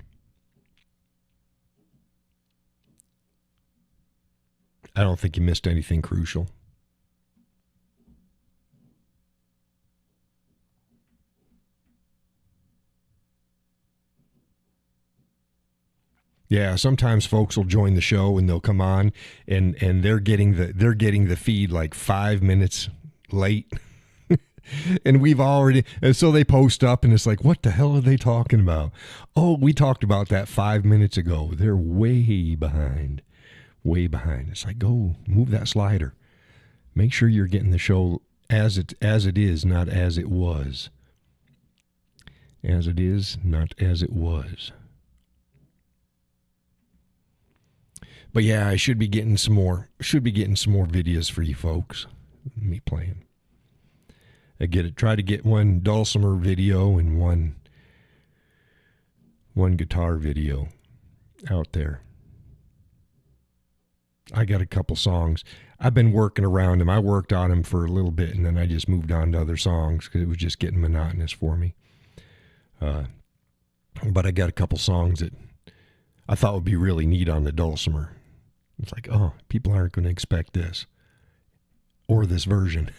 I don't think you missed anything crucial. Yeah, sometimes folks will join the show and they'll come on and they're getting the feed like 5 minutes late. And so they post up and it's like, what the hell are they talking about? Oh, we talked about that 5 minutes ago. They're way behind. Way behind. It's like, go move that slider. Make sure you're getting the show as it is, not as it was. As it is, not as it was. But yeah, I should be getting some more videos for you folks. Me playing. Try to get one dulcimer video and one guitar video out there. I got a couple songs. I've been working around them. I worked on them for a little bit, and then I just moved on to other songs because it was just getting monotonous for me. But I got a couple songs that I thought would be really neat on the dulcimer. It's like, oh, people aren't going to expect this or this version.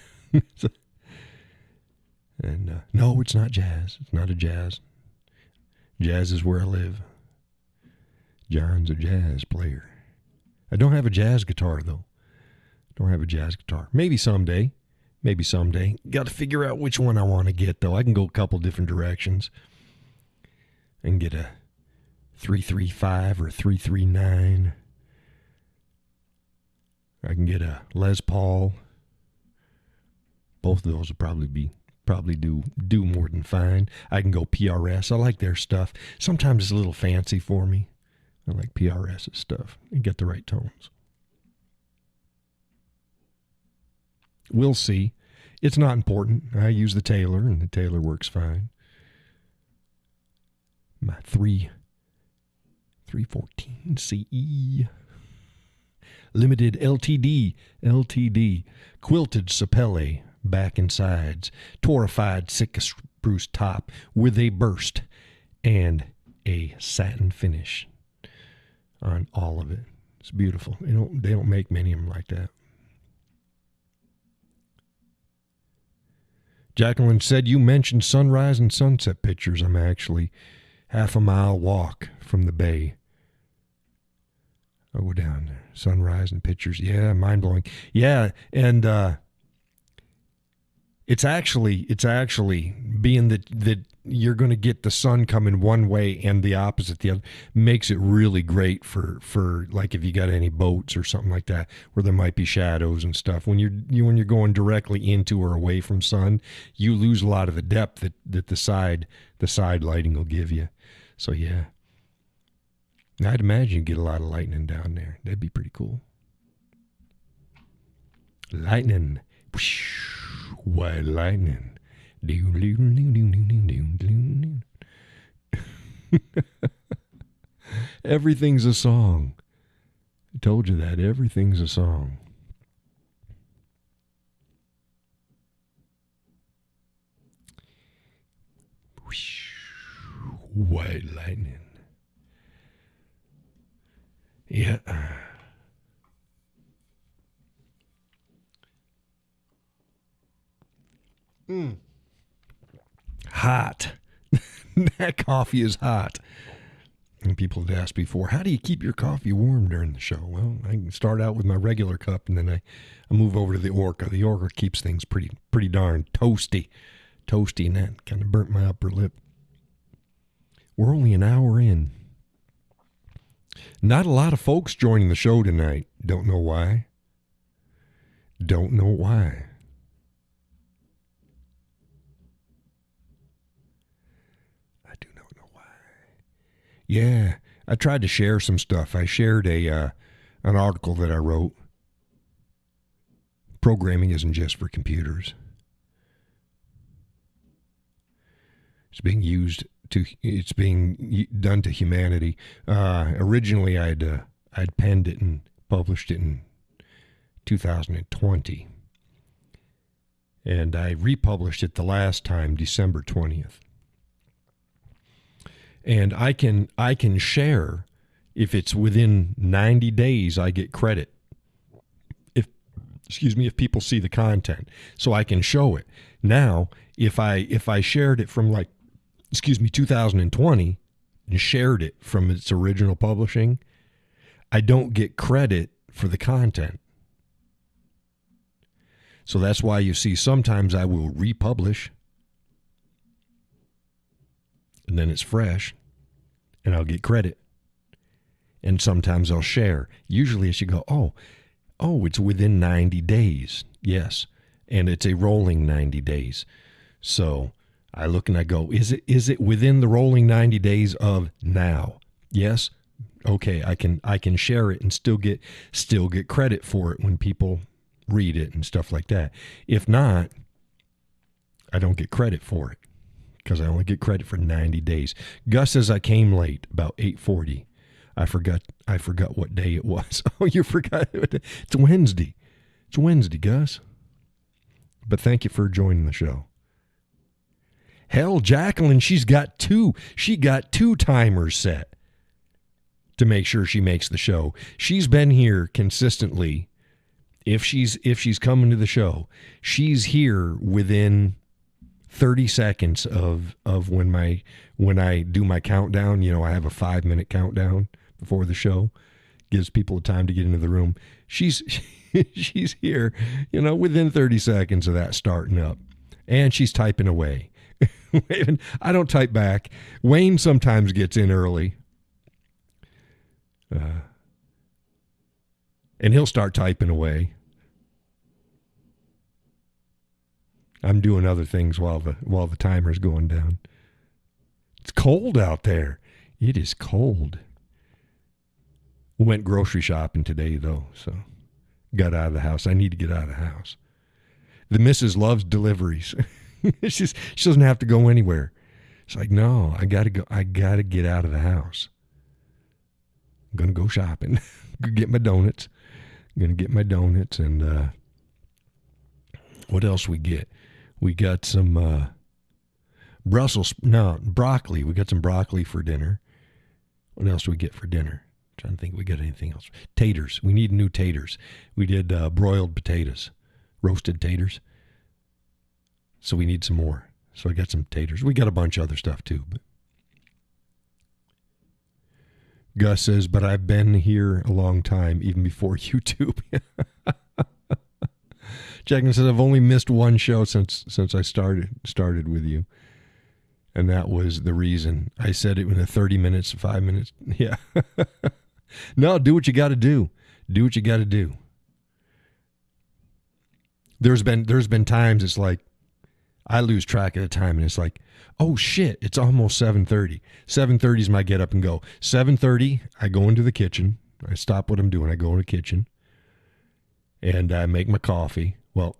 And no, it's not jazz. It's not a jazz. Jazz is where I live. John's a jazz player. I don't have a jazz guitar, though. Don't have a jazz guitar. Maybe someday. Got to figure out which one I want to get, though. I can go a couple different directions. I can get a 335 or a 339. I can get a Les Paul. Both of those will probably do more than fine. I can go PRS. I like their stuff. Sometimes it's a little fancy for me. I like PRS's stuff and get the right tones. We'll see. It's not important. I use the Taylor, and the Taylor works fine. My 314 CE. Limited LTD. Quilted sapele, back and sides. Torrified sitka spruce top with a burst and a satin finish on all of it. It's beautiful. They don't make many of them like that. Jacqueline said, you mentioned sunrise and sunset pictures. I'm actually half a mile walk from the bay. I'll go down there. Sunrise and pictures. Yeah, mind-blowing. Yeah, and it's actually being that you're going to get the sun coming one way and the opposite the other makes it really great for like if you got any boats or something like that where there might be shadows and stuff. When you're going directly into or away from sun, you lose a lot of the depth that the side lighting will give you. So yeah. I'd imagine you'd get a lot of lightning down there. That'd be pretty cool. Lightning. White lightning. Everything's a song. I told you that. Everything's a song. White lightning. Yeah. Hot. That coffee is hot. And people had asked before, how do you keep your coffee warm during the show? Well, I can start out with my regular cup, and then I move over to the Orca. The Orca keeps things pretty darn toasty. Toasty, and that kind of burnt my upper lip. We're only an hour in. Not a lot of folks joining the show tonight. Don't know why. I do not know why. Yeah, I tried to share some stuff. I shared an article that I wrote. Programming isn't just for computers. It's being done to humanity. Originally, I I'd penned it and published it in 2020. And I republished it the last time, December 20th. And I can share, if it's within 90 days, I get credit. If people see the content, so I can show it. Now, if I shared it from 2020 and shared it from its original publishing, I don't get credit for the content. So that's why you see sometimes I will republish and then it's fresh and I'll get credit. And sometimes I'll share. Usually it should go, oh, it's within 90 days. Yes. And it's a rolling 90 days. So I look and I go, is it within the rolling 90 days of now? Yes. Okay, I can share it and still get credit for it when people read it and stuff like that. If not, I don't get credit for it because I only get credit for 90 days. Gus says I came late, about 8:40. I forgot what day it was. Oh, you forgot. It's Wednesday. It's Wednesday, Gus. But thank you for joining the show. Hell, Jacqueline, she got two timers set to make sure she makes the show. She's been here consistently. If she's coming to the show, she's here within 30 seconds of when I do my countdown. I have a 5-minute countdown before the show. Gives people time to get into the room. She's here, within 30 seconds of that starting up. And she's typing away. I don't type back. Wayne sometimes gets in early. And he'll start typing away. I'm doing other things while the timer's going down. It's cold out there. It is cold. Went grocery shopping today, though, so got out of the house. I need to get out of the house. The missus loves deliveries. She doesn't have to go anywhere. It's like, no, I gotta go. I gotta get out of the house. I'm gonna go shopping. Get my donuts. I'm gonna get my donuts and what else we get? We got some broccoli. We got some broccoli for dinner. What else do we get for dinner? I'm trying to think if we got anything else. Taters. We need new taters. We did broiled potatoes, roasted taters. So we need some more. So I got some taters. We got a bunch of other stuff too. But Gus says, but I've been here a long time, even before YouTube. Jackman says, I've only missed one show since I started with you. And that was the reason. I said it in 30 minutes, 5 minutes. Yeah. No, do what you got to do. Do what you got to do. There's been times it's like, I lose track of the time, and it's like, oh shit, it's almost 7:30. 7:30 is my get up and go. 7:30, I go into the kitchen. I stop what I'm doing. I go in the kitchen, and I make my coffee. Well,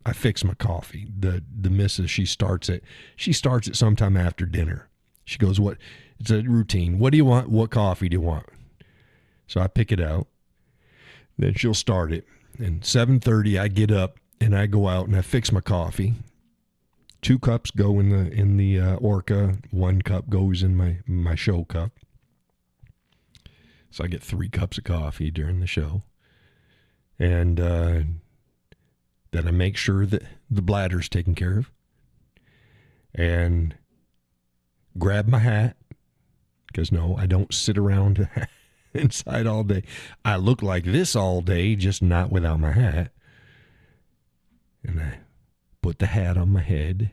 I fix my coffee. The missus, she starts it sometime after dinner. She goes, what? It's a routine. What do you want? What coffee do you want? So I pick it out. Then she'll start it. And 7:30, I get up. And I go out and I fix my coffee. 2 cups go in the Orca. 1 cup goes in my show cup. So I get 3 cups of coffee during the show. And then I make sure that the bladder's taken care of. And grab my hat. Because no, I don't sit around inside all day. I look like this all day, just not without my hat. And I put the hat on my head,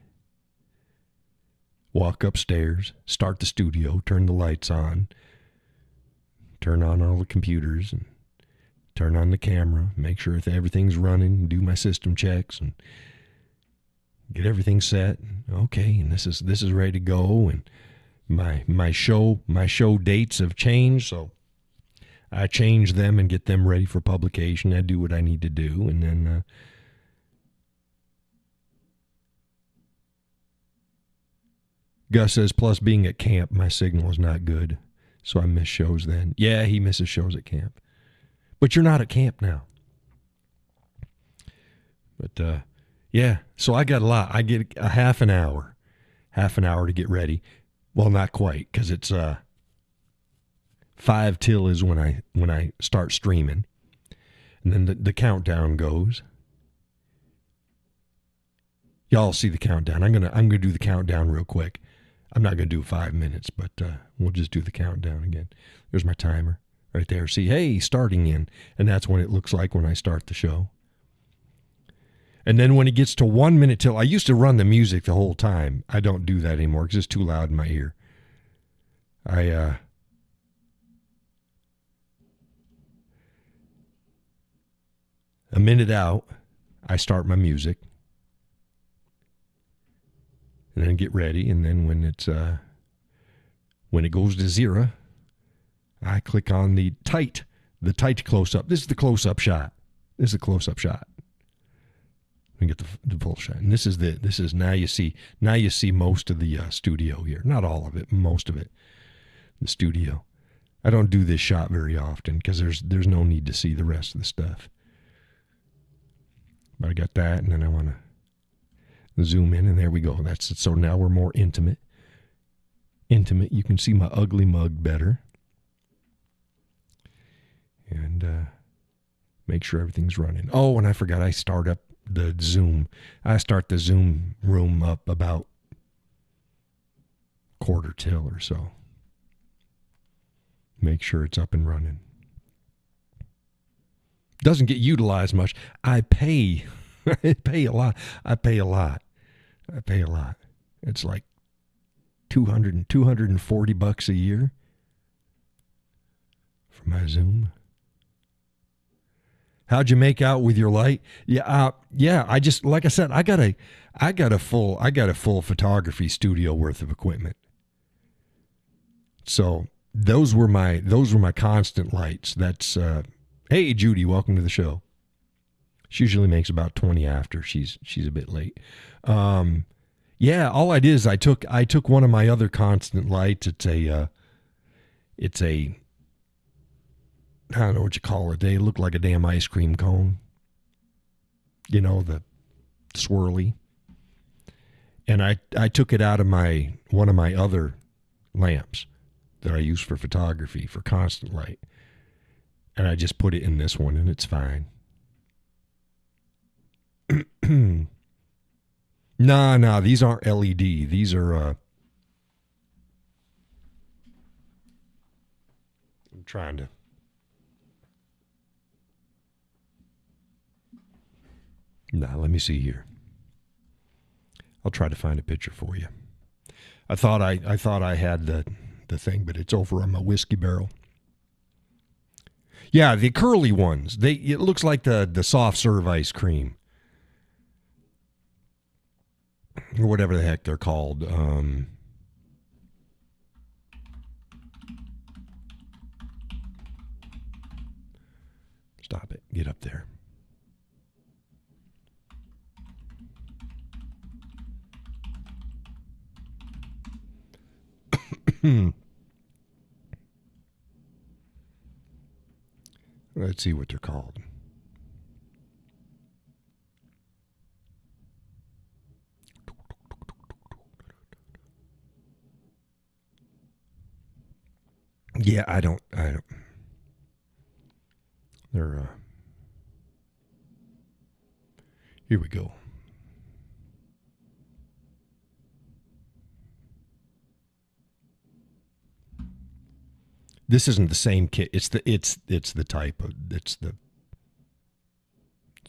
walk upstairs, start the studio, turn the lights on, turn on all the computers, and turn on the camera, make sure that everything's running, do my system checks, and get everything set. Okay, and this is ready to go. And my show dates have changed, so I change them and get them ready for publication. I do what I need to do, and then. Gus says, plus being at camp, my signal is not good. So I miss shows then. Yeah, he misses shows at camp. But you're not at camp now. But, yeah, so I got a lot. I get a half an hour to get ready. Well, not quite, because it's 5 till is when I start streaming. And then the countdown goes. Y'all see the countdown. I'm gonna do the countdown real quick. I'm not gonna do 5 minutes, but we'll just do the countdown again. There's my timer right there. See, hey, starting in, and that's when it looks like when I start the show. And then when it gets to 1 minute till, I used to run the music the whole time. I don't do that anymore because it's too loud in my ear. A minute out, I start my music. And then get ready, and then when it goes to 0, I click on the tight close-up. This is the close-up shot. Let me get the full shot. And this is now you see most of the studio here. Not all of it, most of it. The studio. I don't do this shot very often because there's no need to see the rest of the stuff. But I got that, and then I want to zoom in, and there we go. That's it. So now we're more intimate. You can see my ugly mug better. And make sure everything's running. Oh, and I forgot I start up the Zoom. I start the Zoom room up about 1/4 till or so. Make sure it's up and running. Doesn't get utilized much. I pay a lot. It's like $240 a year for my Zoom. How'd you make out with your light? Yeah. I just, like I said, I got a full photography studio worth of equipment. So those were my constant lights. That's hey Judy, welcome to the show. She usually makes about 20 after. She's a bit late. Yeah, all I did is I took one of my other constant lights. It's a I don't know what you call it. They look like a damn ice cream cone. You know, the swirly. And I took it out of one of my other lamps that I use for photography for constant light. And I just put it in this one, and it's fine. No, these aren't LED. These are I'm trying to let me see here. I'll try to find a picture for you. I thought I had the thing, but it's over on my whiskey barrel. Yeah, the curly ones. It looks like the soft serve ice cream. Or whatever the heck they're called. Stop it. Get up there. Let's see what they're called. Yeah, I don't. They're here we go. This isn't the same kit. It's the type of it's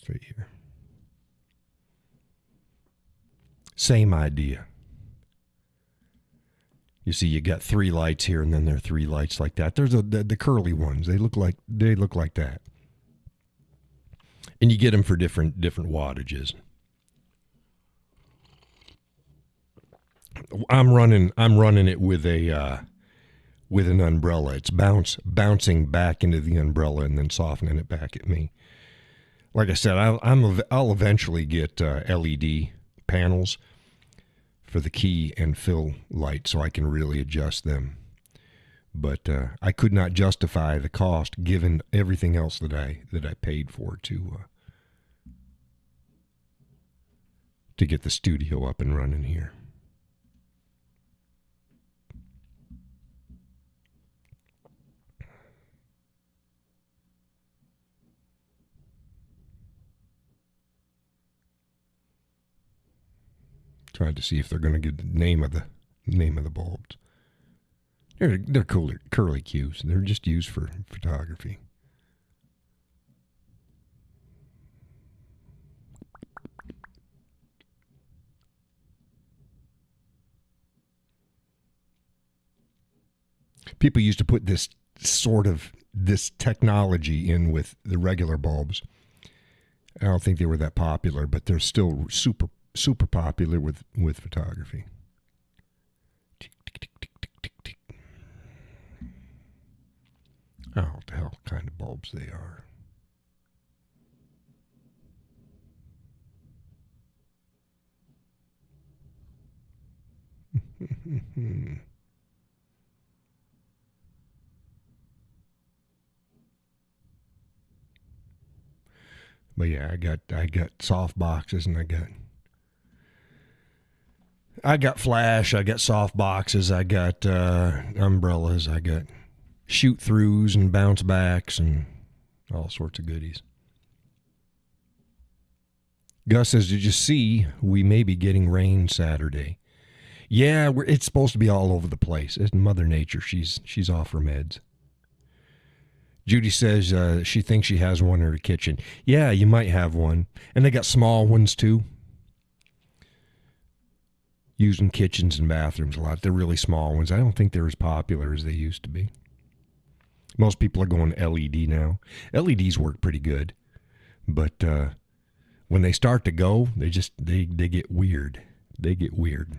right here. Same idea. You see, you got 3 lights here, and then there are 3 lights like that. There's the curly ones. They look like that, and you get them for different wattages. I'm running it with an umbrella. It's bouncing back into the umbrella and then softening it back at me. Like I said, I'll eventually get LED panels for the key and fill light so I can really adjust them. But I could not justify the cost given everything else that I paid for to get the studio up and running here. Tried to see if they're going to get the name of the bulbs. They're cooler, curly cues. They're just used for photography. People used to put this technology in with the regular bulbs. I don't think they were that popular, but they're still super popular with photography. I don't know what the hell kind of bulbs they are. But yeah, I got soft boxes, and I got flash, I got soft boxes, I got umbrellas, I got shoot throughs and bounce backs and all sorts of goodies. Gus says, did you see we may be getting rain Saturday? Yeah, it's supposed to be all over the place. It's Mother Nature. She's off her meds. Judy says she thinks she has one in her kitchen. Yeah, you might have one. And they got small ones too. Used in kitchens and bathrooms a lot. They're really small ones. I don't think they're as popular as they used to be. Most people are going LED now. LEDs work pretty good. But when they start to go, they get weird. They get weird.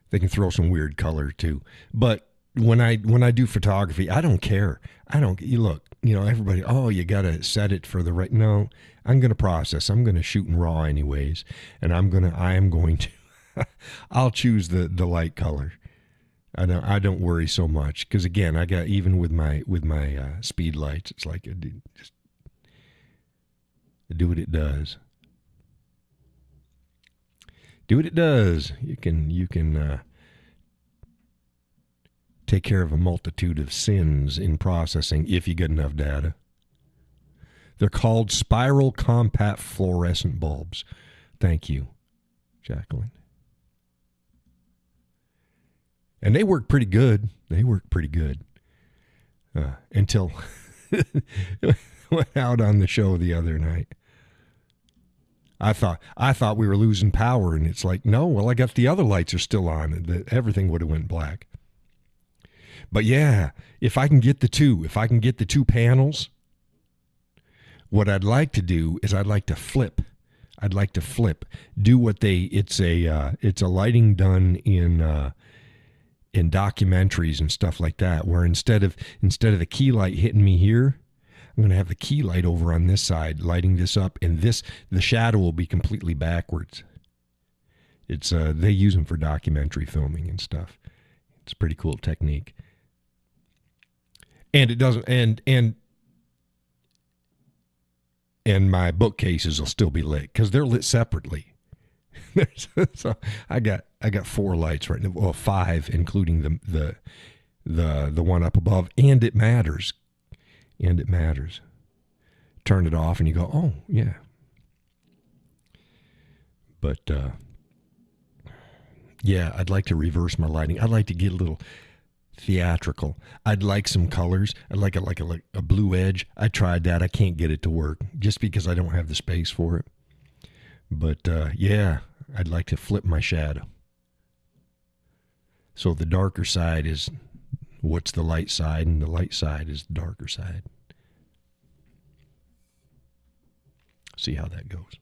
They can throw some weird color too. But when I do photography, I don't care. Everybody, oh, you got to set it for the right. No, I'm going to process. I'm going to shoot in RAW anyways. And I am going to, I'll choose the light color. I don't worry so much. Cause again, I got, even with my speed lights, it's like, just do what it does. Do what it does. You can take care of a multitude of sins in processing if you get enough data. They're called spiral compact fluorescent bulbs. Thank you, Jacqueline. And they work pretty good. Until went out on the show the other night. I thought we were losing power, and it's like, no, well, I got the other lights are still on, and everything would have went black. But yeah, if I can get the two panels, what I'd like to do is I'd like to flip. Do what it's a lighting done in documentaries and stuff like that, where instead of the key light hitting me here, I'm going to have the key light over on this side, lighting this up, and the shadow will be completely backwards. It's they use them for documentary filming and stuff. It's a pretty cool technique. And it doesn't and my bookcases will still be lit because they're lit separately. So I got 4 lights right now, well, 5, including the one up above, and it matters. Turn it off and you go, oh yeah. But yeah, I'd like to reverse my lighting. I'd like to get a little theatrical. I'd like some colors. I'd like a blue edge. I tried that. I can't get it to work just because I don't have the space for it. But yeah, I'd like to flip my shadow. So the darker side is what's the light side, and the light side is the darker side. See how that goes.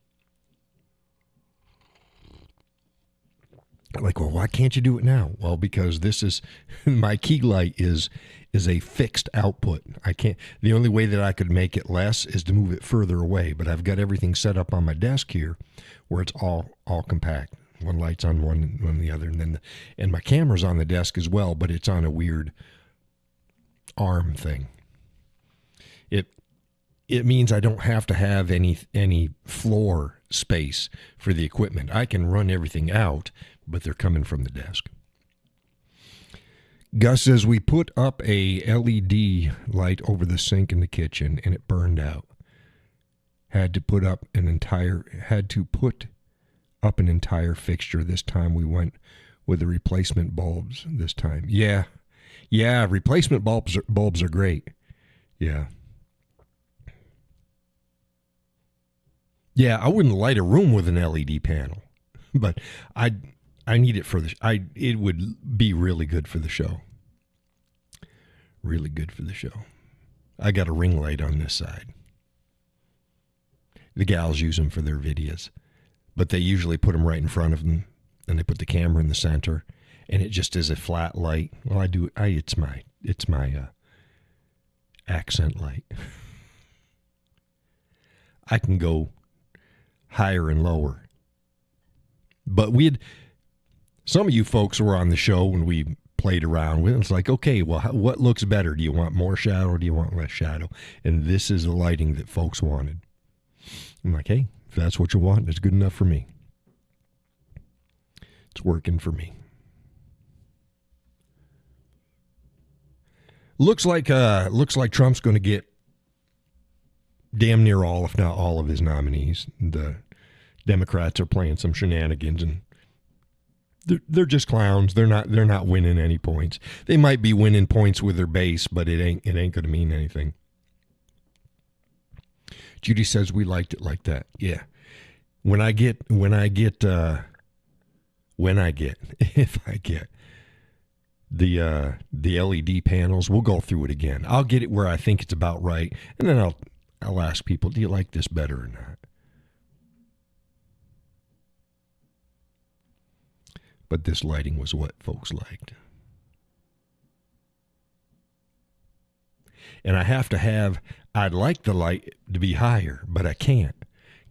Like, well, why can't you do it now? Well, because this is my key light is a fixed output. I can't. The only way that I could make it less is to move it further away. But I've got everything set up on my desk here, where it's all compact. One light's on one on the other, and then and my camera's on the desk as well, but it's on a weird arm thing. It means I don't have to have any floor space for the equipment. I can run everything out, but they're coming from the desk. Gus says we put up a LED light over the sink in the kitchen and it burned out. Had to put up an entire fixture. This time we went with the replacement bulbs this time. Yeah, replacement bulbs are great. Yeah. Yeah, I wouldn't light a room with an LED panel, but I need it for it would be really good for the show. Really good for the show. I got a ring light on this side. The gals use them for their videos, but they usually put them right in front of them, and they put the camera in the center, and it just is a flat light. Well, it's my accent light. I can go higher and lower. But some of you folks were on the show when we played around with it. It's like, okay, well, what looks better? Do you want more shadow or do you want less shadow? And this is the lighting that folks wanted. I'm like, hey, if that's what you want, it's good enough for me. It's working for me. Looks like Trump's going to get damn near all, if not all, of his nominees. The Democrats are playing some shenanigans, and they're just clowns. They're not winning any points. They might be winning points with their base, but it ain't going to mean anything. Judy says we liked it like that. Yeah. If I get the LED panels, we'll go through it again. I'll get it where I think it's about right, and then I'll ask people, do you like this better or not? But this lighting was what folks liked. And I'd like the light to be higher, but I can't,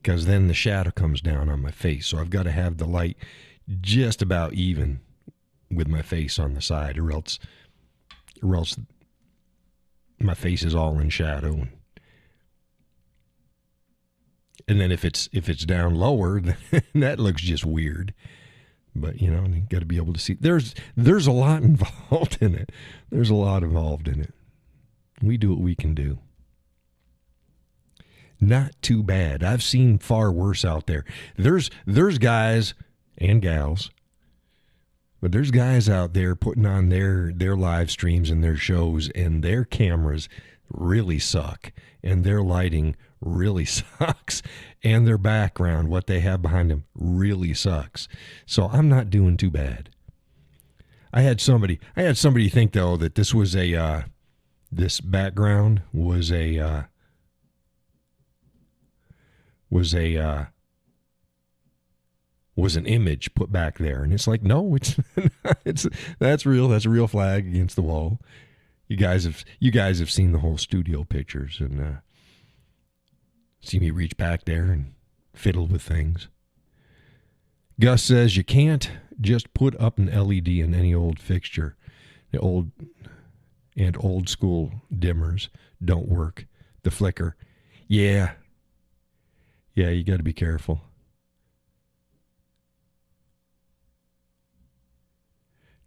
because then the shadow comes down on my face. So I've got to have the light just about even with my face on the side, or else my face is all in shadow. And then if it's down lower, then that looks just weird. But, you got to be able to see. There's a lot involved in it. There's a lot involved in it. We do what we can do. Not too bad. I've seen far worse out there. There's guys and gals, but there's guys out there putting on their live streams and their shows, and their cameras really suck, and their lighting really sucks, and their background, what they have behind them, really sucks. So I'm not doing too bad. I had somebody think, though, that this was this background was an image put back there, and it's like, no, that's real. That's a real flag against the wall. You guys have seen the whole studio pictures and see me reach back there and fiddle with things. Gus says you can't just put up an LED in any old fixture. The old school dimmers don't work. The flicker. Yeah, you got to be careful.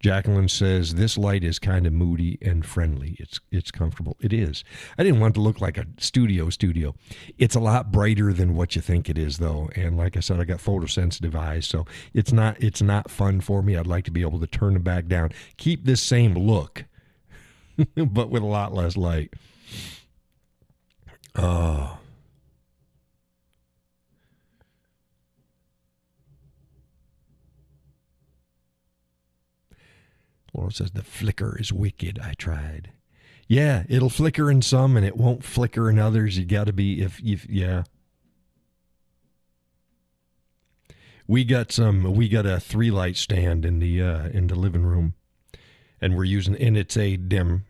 Jacqueline says, this light is kind of moody and friendly. It's comfortable. It is. I didn't want it to look like a studio. It's a lot brighter than what you think it is, though. And like I said, I got photosensitive eyes, so it's not fun for me. I'd like to be able to turn them back down. Keep this same look, but with a lot less light. Oh. Laura says, the flicker is wicked. I tried. Yeah, it'll flicker in some and it won't flicker in others. You got to be, yeah. We got a 3-light stand in the living room, and it's a dim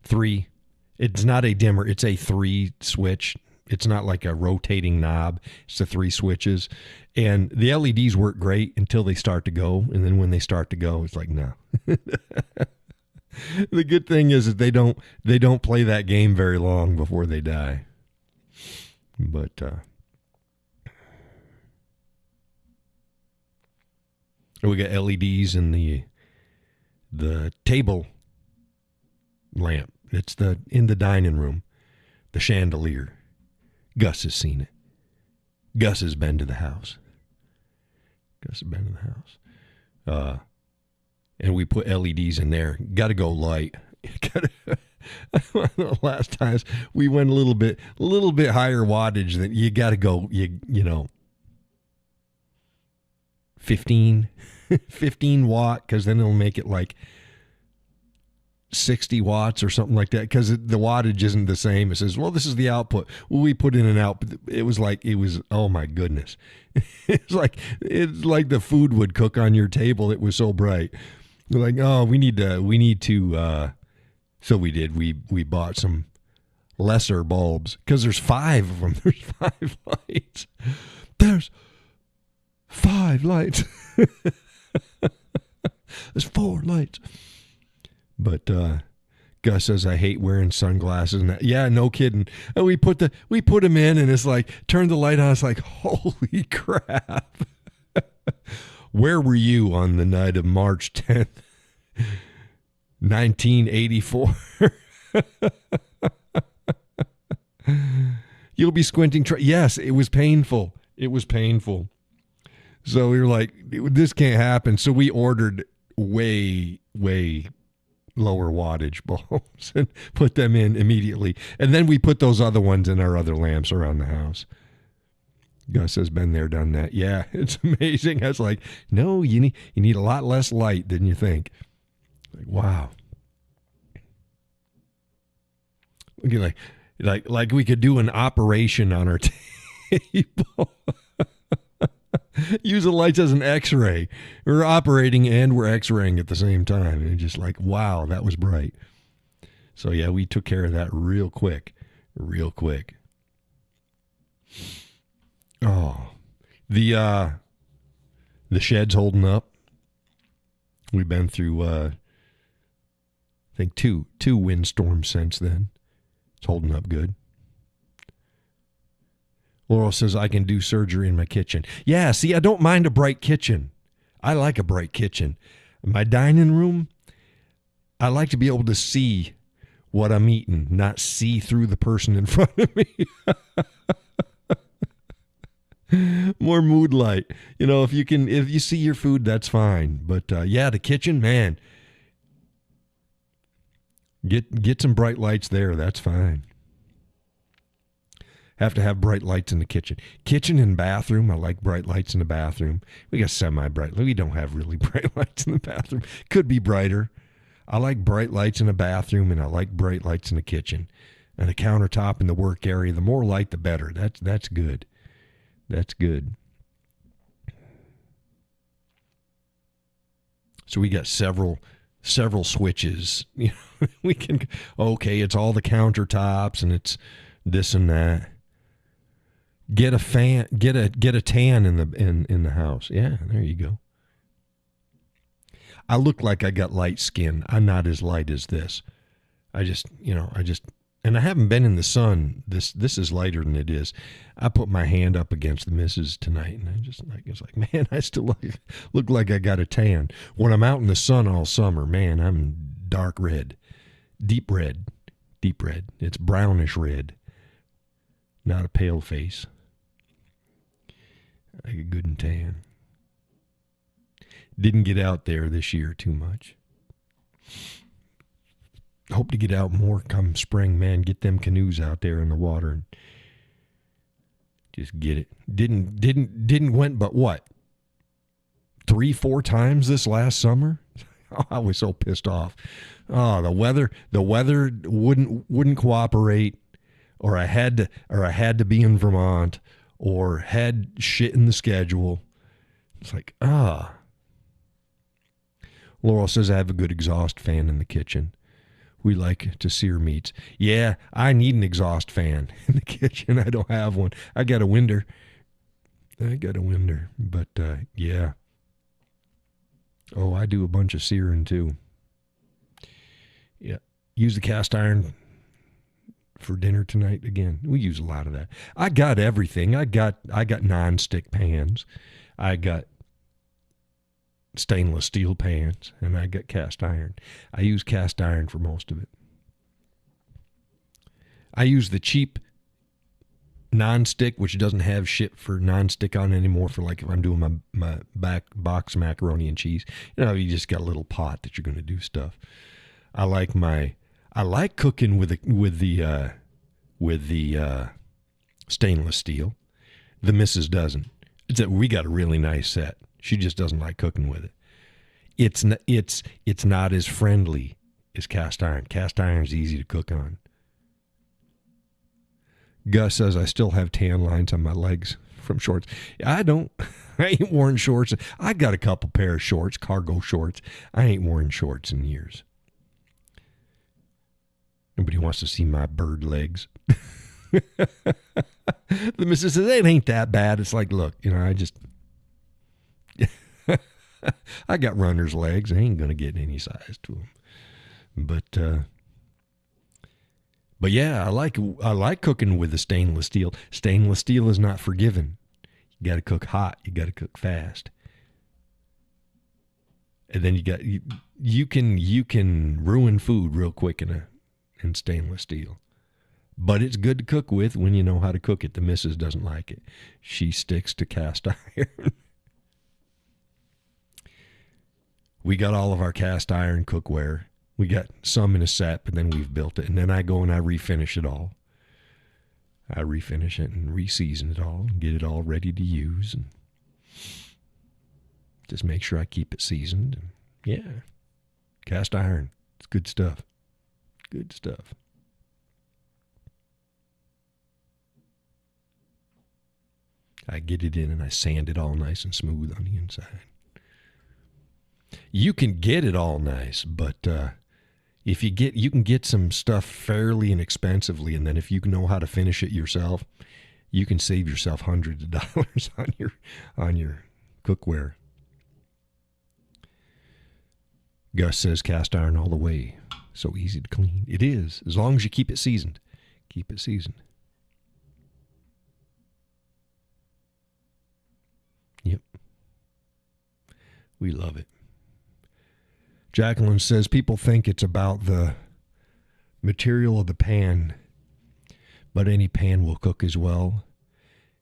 3. It's not a dimmer. It's a 3 switch. It's not like a rotating knob. It's the 3 switches. And the LEDs work great until they start to go. And then when they start to go, it's like, no. The good thing is that they don't play that game very long before they die. But we got LEDs in the table lamp. It's in the dining room, the chandelier. Gus has seen it. Gus has been to the house. And we put LEDs in there. Got to go light. Last times we went a little bit higher wattage than you got to go. You know, 15 watt, because then it'll make it like 60 watts or something like that, because the wattage isn't the same. It says, well, this is the output. Well, we put in an output. It was oh my goodness. It's like the food would cook on your table. It was so bright. We're like, oh, we need to so we did. We bought some lesser bulbs, because there's 5 of them. There's 5 lights. There's 5 lights. There's 4 lights. But Gus says, I hate wearing sunglasses. And yeah, no kidding. And we put them in, and it's like, turn the light on. It's like, holy crap. Where were you on the night of March 10th, 1984? You'll be squinting. Yes, it was painful. It was painful. So we were like, this can't happen. So we ordered way, way lower wattage bulbs and put them in immediately. And then we put those other ones in our other lamps around the house. Gus has been there, done that. Yeah, it's amazing. I was like, no, you need a lot less light than you think. Like, wow. Like we could do an operation on our table. Use the lights as an x-ray. We're operating and we're x-raying at the same time. And just like, wow, that was bright. So yeah, we took care of that real quick. Oh, the shed's holding up. We've been through, I think two windstorms since then. It's holding up good. Laurel says, I can do surgery in my kitchen. Yeah, see, I don't mind a bright kitchen. I like a bright kitchen. My dining room, I like to be able to see what I'm eating, not see through the person in front of me. More mood light. You know, if you see your food, that's fine. But yeah, the kitchen, man, get some bright lights there. That's fine. Have to have bright lights in the kitchen. Kitchen and bathroom. I like bright lights in the bathroom. We got semi-bright. We don't have really bright lights in the bathroom. Could be brighter. I like bright lights in the bathroom, and I like bright lights in the kitchen. And the countertop in the work area, the more light, the better. That's good. That's good. So we got several switches. You know, we can, okay, it's all the countertops, and it's this and that. Get a fan, get a tan in the house. Yeah, there you go. I look like I got light skin. I'm not as light as this. And I haven't been in the sun. This is lighter than it is. I put my hand up against the missus tonight, and it's like, man, I still look like I got a tan. When I'm out in the sun all summer, man, I'm dark red, deep red. It's brownish red, not a pale face. I get good and tan. Didn't get out there this year too much. Hope to get out more come spring, man. Get them canoes out there in the water and just get it. Didn't went but what? 3-4 times this last summer? Oh, I was so pissed off. Oh, the weather wouldn't cooperate, or I had to be in Vermont, or had shit in the schedule. It's like, Laurel says I have a good exhaust fan in the kitchen. We like to sear meats. Yeah, I need an exhaust fan in the kitchen. I don't have one. I got a winder. But yeah. Oh, I do a bunch of searing too. Yeah. Use the cast iron for dinner tonight again. We use a lot of that. I got everything. I got non-stick pans. I got stainless steel pans, and I got cast iron. I use cast iron for most of it. I use the cheap non-stick, which doesn't have shit for non-stick on anymore, for like if I'm doing my back box macaroni and cheese. You know, you just got a little pot that you're going to do stuff. I like cooking with the stainless steel. The missus doesn't. It's that we got a really nice set. She just doesn't like cooking with it. It's not as friendly as cast iron. Cast iron's easy to cook on. Gus says I still have tan lines on my legs from shorts. I don't. I ain't worn shorts. I got a couple pair of shorts, cargo shorts. I ain't worn shorts in years. Nobody wants to see my bird legs. The missus says, it ain't that bad. It's like, look, I got runner's legs. I ain't going to get any size to them. But yeah, I like cooking with the stainless steel. Stainless steel is not forgiving. You got to cook hot. You got to cook fast. And then you can ruin food real quick in stainless steel. But it's good to cook with when you know how to cook it. The missus doesn't like it. She sticks to cast iron. We got all of our cast iron cookware. We got some in a set, but then we've built it. And then I go and I refinish it all. I refinish it and re-season it all and get it all ready to use. And just make sure I keep it seasoned. And yeah, cast iron. It's good stuff. Good stuff. I get it in and I sand it all nice and smooth on the inside. You can get it all nice, but you can get some stuff fairly inexpensively, and then if you know how to finish it yourself, you can save yourself hundreds of dollars on your cookware. Gus says cast iron all the way. So easy to clean. It is, as long as you keep it seasoned. Keep it seasoned. Yep. We love it. Jacqueline says people think it's about the material of the pan, but any pan will cook as well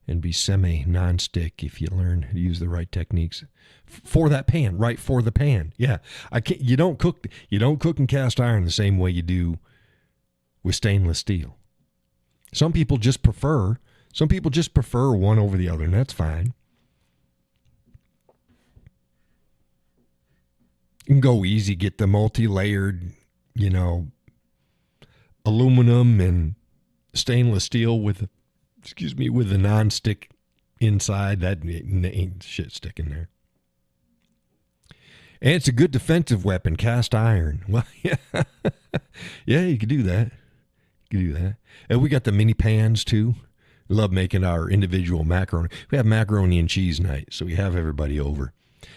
and be semi-non-stick if you learn to use the right techniques for that pan, right? For the pan. Yeah. You don't cook in cast iron the same way you do with stainless steel. Some people just prefer one over the other, and that's fine. You can go easy, get the multi-layered, aluminum and stainless steel with the non-stick inside. That ain't shit sticking there. And it's a good defensive weapon, cast iron. Well, yeah. Yeah, you could do that. And we got the mini pans too. We love making our individual macaroni. We have macaroni and cheese night, so we have everybody over.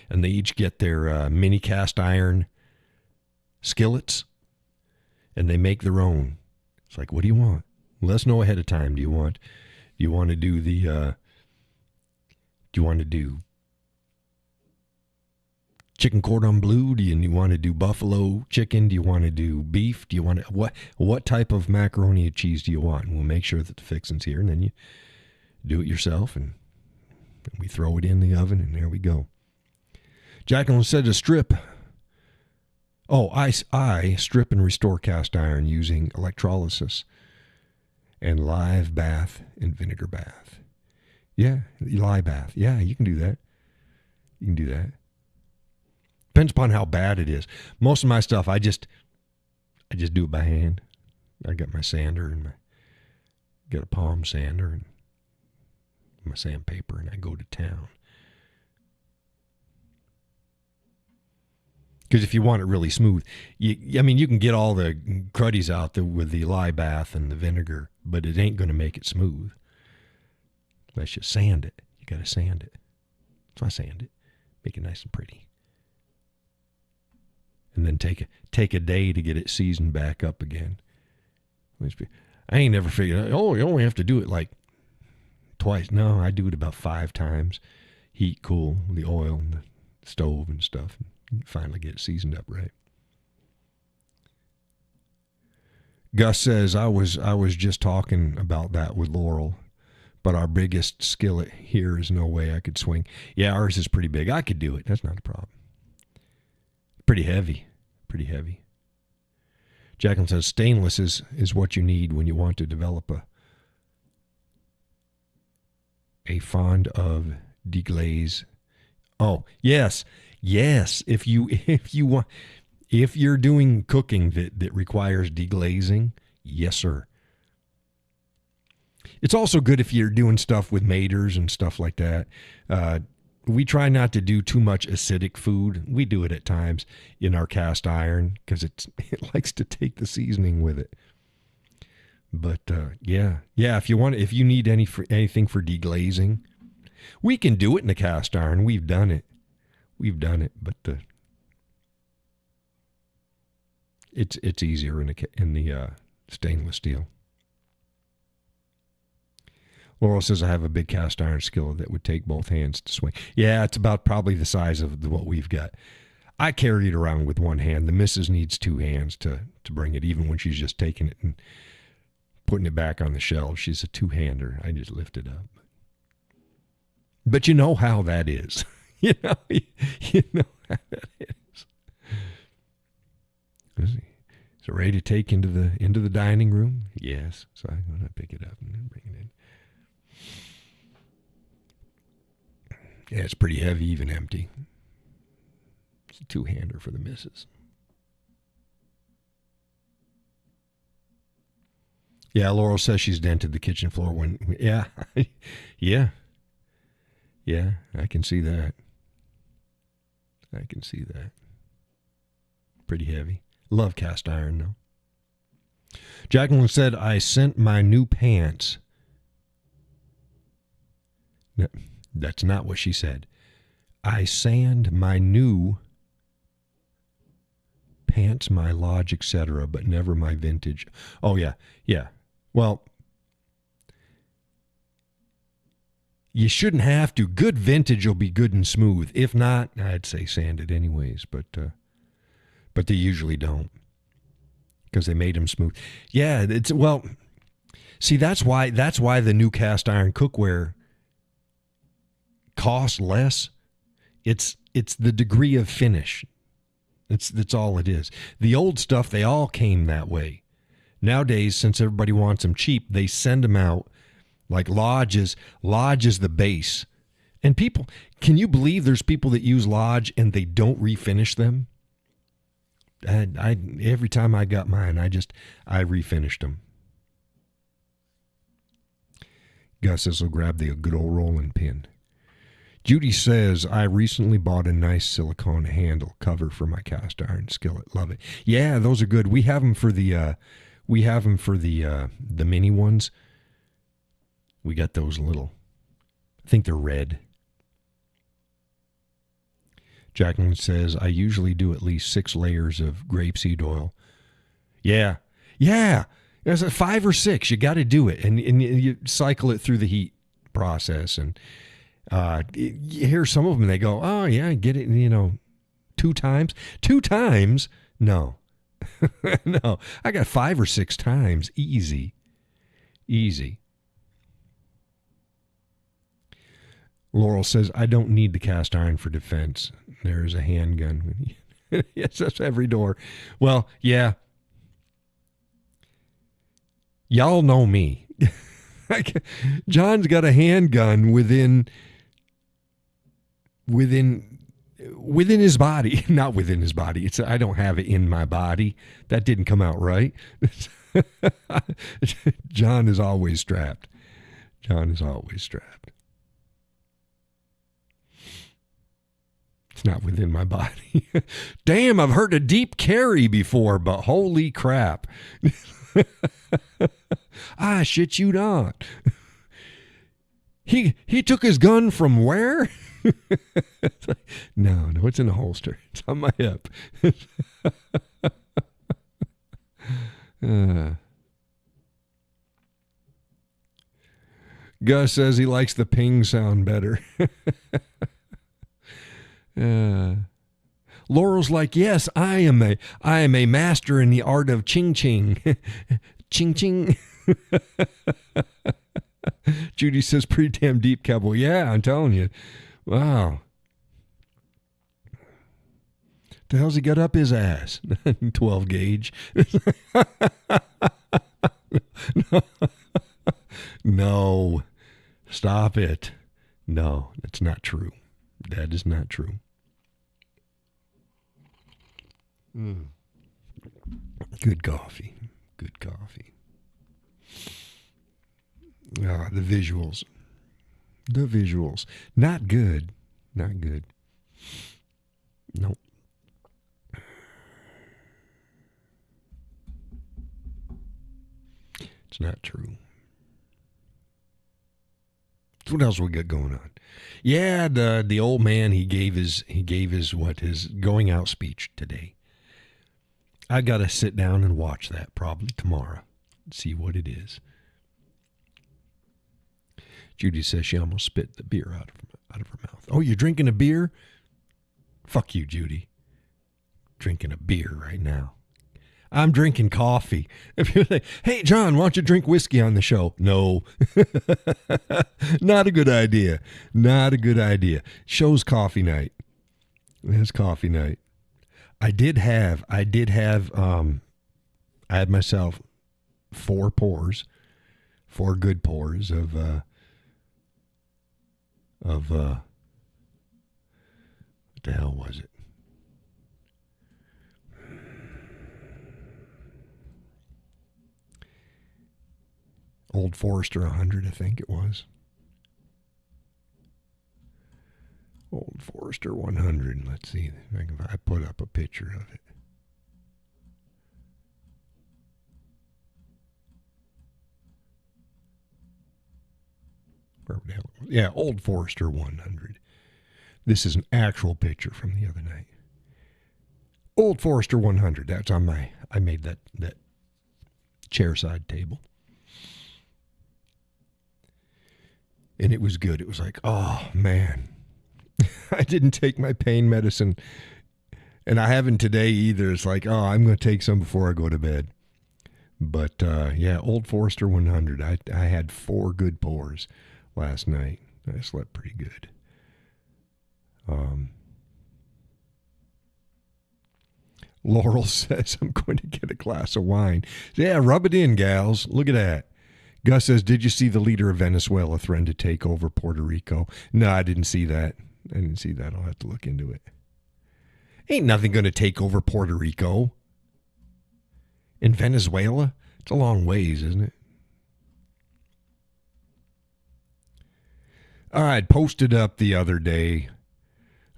And they each get their mini cast iron skillets, and they make their own. It's like, what do you want? Let us know ahead of time. Do you want to do chicken cordon bleu? Do you want to do buffalo chicken? Do you want to do beef? Do you want to, what type of macaroni and cheese do you want? And we'll make sure that the fixing's here, and then you do it yourself, and we throw it in the oven, and there we go. Jacqueline said to strip. Oh, I strip and restore cast iron using electrolysis and live bath and vinegar bath. Yeah, lye bath. Yeah, you can do that. Depends upon how bad it is. Most of my stuff, I just do it by hand. I got my sander and got a palm sander and my sandpaper, and I go to town. Because if you want it really smooth, I mean, you can get all the cruddies out there with the lye bath and the vinegar, but it ain't going to make it smooth. Let's just sand it. You got to sand it. So I sand it, make it nice and pretty, and then take a day to get it seasoned back up again. I ain't never figured out, oh, you only have to do it like twice. No, I do it about 5 times. Heat, cool, the oil and the stove and stuff. And finally get it seasoned up right. Gus says, I was just talking about that with Laurel, but our biggest skillet here is no way I could swing. Yeah, ours is pretty big. I could do it. That's not a problem. Pretty heavy. Pretty heavy. Jacqueline says, stainless is what you need when you want to develop a fond of deglaze. Oh, yes. Yes. If you're doing cooking that requires deglazing, yes, sir. It's also good if you're doing stuff with maters and stuff like that. We try not to do too much acidic food. We do it at times in our cast iron because it likes to take the seasoning with it. But yeah. If you need anything for deglazing, we can do it in the cast iron. We've done it, but it's easier in the stainless steel. Laurel says, I have a big cast iron skillet that would take both hands to swing. Yeah, it's about probably the size of what we've got. I carry it around with one hand. The missus needs 2 hands to bring it, even when she's just taking it and putting it back on the shelf. She's a 2-hander. I just lift it up. But you know how that is. you know how that is. Is it ready to take into the dining room? Yes. So I'm going to pick it up and bring it in. Yeah, it's pretty heavy, even empty. It's a 2-hander for the missus. Yeah, Laurel says she's dented the kitchen floor when, yeah, yeah, I can see that. Pretty heavy. Love cast iron, though. Jacqueline said, I sent my new pants. No, that's not what she said. I sand my new pants, my Lodge, etc., but never my vintage. Oh, yeah. Well, you shouldn't have to. Good vintage will be good and smooth. If not, I'd say sand it anyways, but they usually don't because they made them smooth. Yeah, see, that's why the new cast iron cookware costs less. It's the degree of finish. That's all it is. The old stuff, they all came that way. Nowadays, since everybody wants them cheap, they send them out like Lodge is the base. And people, can you believe there's people that use Lodge and they don't refinish them? I every time I got mine, I refinished them. Gus says he'll grab the good old rolling pin. Judy says, I recently bought a nice silicone handle cover for my cast iron skillet. Love it. Yeah, those are good. We have them for the mini ones. We got those little, I think they're red. Jacqueline says, I usually do at least 6 layers of grapeseed oil. Yeah. There's 5 or 6. You got to do it. And you cycle it through the heat process. And you hear some of them, they go, oh, yeah, get it, 2 times. 2 times? No. No. I got 5 or 6 times. Easy. Laurel says, I don't need the cast iron for defense. There's a handgun. Yes, that's every door. Well, yeah. Y'all know me. John's got a handgun within his body. Not within his body. I don't have it in my body. That didn't come out right. John is always strapped. It's not within my body. Damn, I've heard a deep carry before, but holy crap. I shit you not. He took his gun from where? No, it's in a holster. It's on my hip. Gus says he likes the ping sound better. Laurel's like, yes, I am a master in the art of ching ching. Ching ching. Judy says, pretty damn deep, Cowboy. Yeah, I'm telling you. Wow. The hell's he got up his ass? 12 gauge. No. Stop it. No, that's not true. That is not true. Good coffee. Good coffee. The visuals. The visuals. Not good. Not good. Nope. It's not true. What else we got going on? Yeah, the old man, he gave his going out speech today. I got to sit down and watch that probably tomorrow. See what it is. Judy says she almost spit the beer out of her mouth. Oh, you're drinking a beer? Fuck you, Judy. Drinking a beer right now. I'm drinking coffee. If you're like, hey, John, why don't you drink whiskey on the show? No. Not a good idea. Not a good idea. Show's coffee night. It's coffee night. I had myself 4 good pours of what the hell was it? Old Forester 100, I think it was. Old Forester 100. Let's see if I put up a picture of it. Where the hell it was? Yeah, Old Forester 100. This is an actual picture from the other night. Old Forester 100. That's on I made that chairside table. And it was good. It was like, oh, man. I didn't take my pain medicine. And I haven't today either. It's like, oh, I'm going to take some before I go to bed. But, yeah, Old Forester 100. I had 4 good pours last night. I slept pretty good. Laurel says, I'm going to get a glass of wine. Yeah, rub it in, gals. Look at that. Gus says, did you see the leader of Venezuela threaten to take over Puerto Rico? No, I didn't see that. I'll have to look into it. Ain't nothing going to take over Puerto Rico. In Venezuela? It's a long ways, isn't it? I had posted up the other day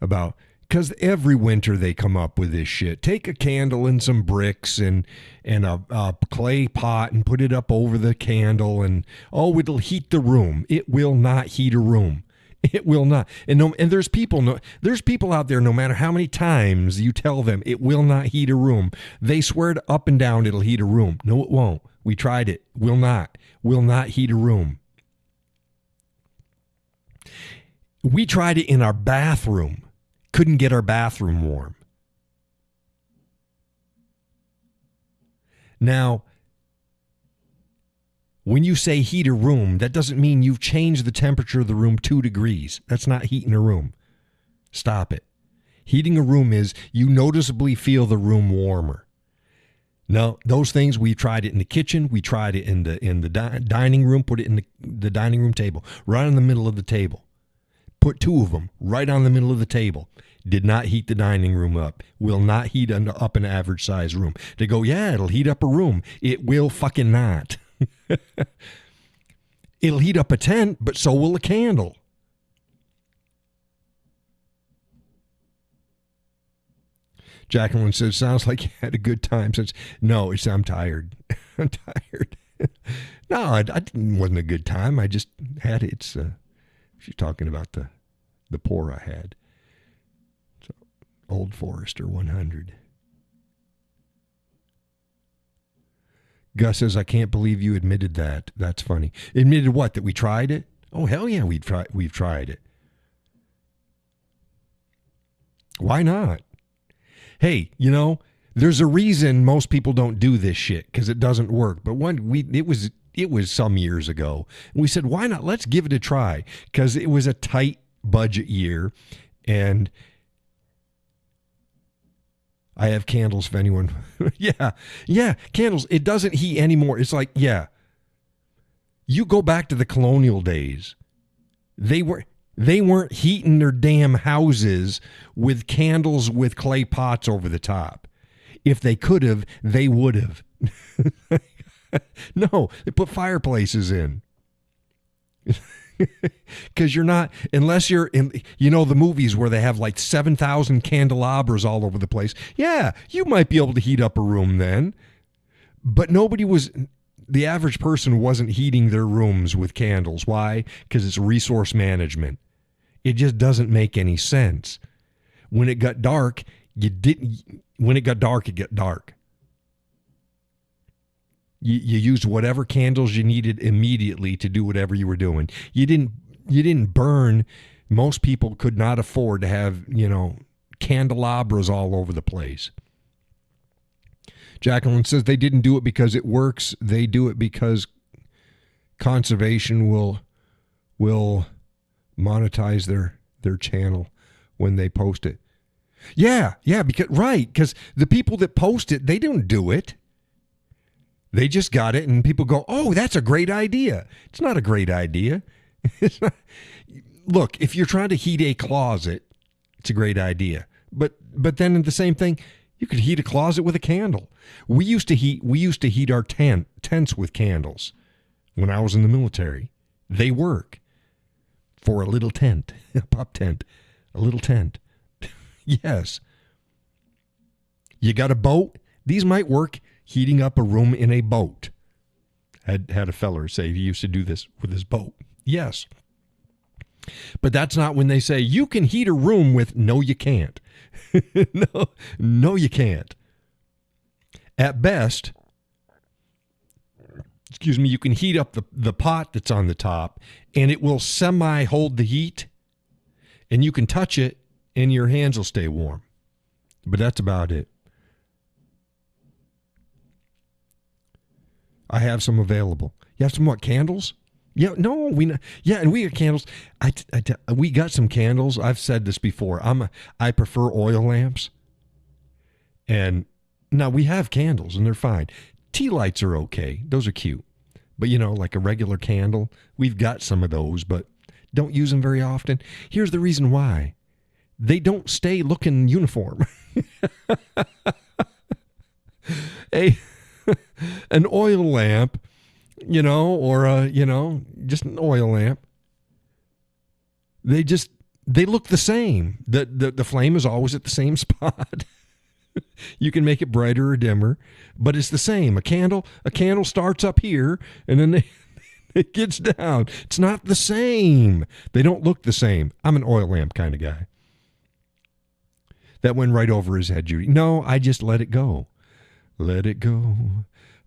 about, because every winter they come up with this shit. Take a candle and some bricks and a clay pot and put it up over the candle and, oh, it'll heat the room. It will not heat a room. It will not. And there's people out there, no matter how many times you tell them it will not heat a room, they swear to up and down it'll heat a room. No, it won't. We tried it. Will not heat a room. We tried it in our bathroom. Couldn't get our bathroom warm. Now, when you say heat a room, that doesn't mean you've changed the temperature of the room 2 degrees. That's not heating a room. Stop it. Heating a room is you noticeably feel the room warmer. No, those things, we tried it in the kitchen. We tried it in the dining room, put it in the dining room table, right in the middle of the table. Put 2 of them right on the middle of the table. Did not heat the dining room up. Will not heat up an average size room. They go, yeah, it'll heat up a room. It will fucking not. It'll heat up a tent, but so will a candle. Jacqueline says, sounds like you had a good time since. No, I'm tired. I'm tired. No, it wasn't a good time. I just had it. She's talking about the pour I had. So, Old Forester 100. Gus says, I can't believe you admitted that. That's funny. Admitted what? That we tried it? Oh, hell yeah, we've tried it. Why not? Hey, there's a reason most people don't do this shit, because it doesn't work. But it was some years ago. We said, why not? Let's give it a try, because it was a tight budget year, and I have candles if anyone. yeah, candles. It doesn't heat anymore. It's like, yeah. You go back to the colonial days. They weren't heating their damn houses with candles with clay pots over the top. If they could have, they would have. No, they put fireplaces in. Because you're not, unless you're in, the movies where they have like 7,000 candelabras all over the place. Yeah, you might be able to heat up a room then. But the average person wasn't heating their rooms with candles. Why? Because it's resource management. It just doesn't make any sense. When it got dark, it got dark. You used whatever candles you needed immediately to do whatever you were doing. You didn't burn. Most people could not afford to have, candelabras all over the place. Jacqueline says they didn't do it because it works. They do it because conservation will monetize their channel when they post it. Yeah, because the people that post it, they don't do it. They just got it, and people go, oh, that's a great idea. It's not a great idea. Look, if you're trying to heat a closet, it's a great idea. But then the same thing, you could heat a closet with a candle. We used to heat our tents with candles when I was in the military. They work for a little tent, a pup tent, a little tent. Yes. You got a boat? These might work. Heating up a room in a boat. Had a feller say he used to do this with his boat. Yes. But that's not when they say you can heat a room with, no, you can't. No, you can't. At best, you can heat up the pot that's on the top, and it will hold the heat, and you can touch it, and your hands will stay warm. But that's about it. I have some available. You have some what, candles? Yeah, no, and we got candles. We got some candles. I've said this before. I prefer oil lamps. And now we have candles and they're fine. Tea lights are okay. Those are cute. But like a regular candle, we've got some of those, but don't use them very often. Here's the reason why. They don't stay looking uniform. An oil lamp, or just an oil lamp. They look the same. The flame is always at the same spot. You can make it brighter or dimmer, but it's the same. A candle starts up here and then it gets down. It's not the same. They don't look the same. I'm an oil lamp kind of guy. That went right over his head, Judy. No, I just let it go. Let it go.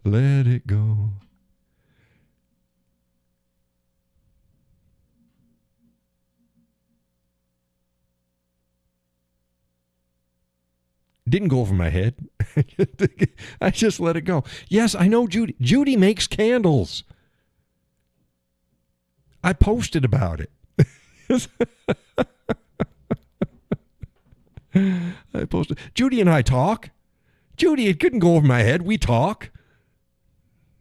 Let it go. Didn't go over my head. I just let it go. Yes, I know Judy. Judy makes candles. I posted about it. I posted. Judy and I talk. Judy, it couldn't go over my head. We talk.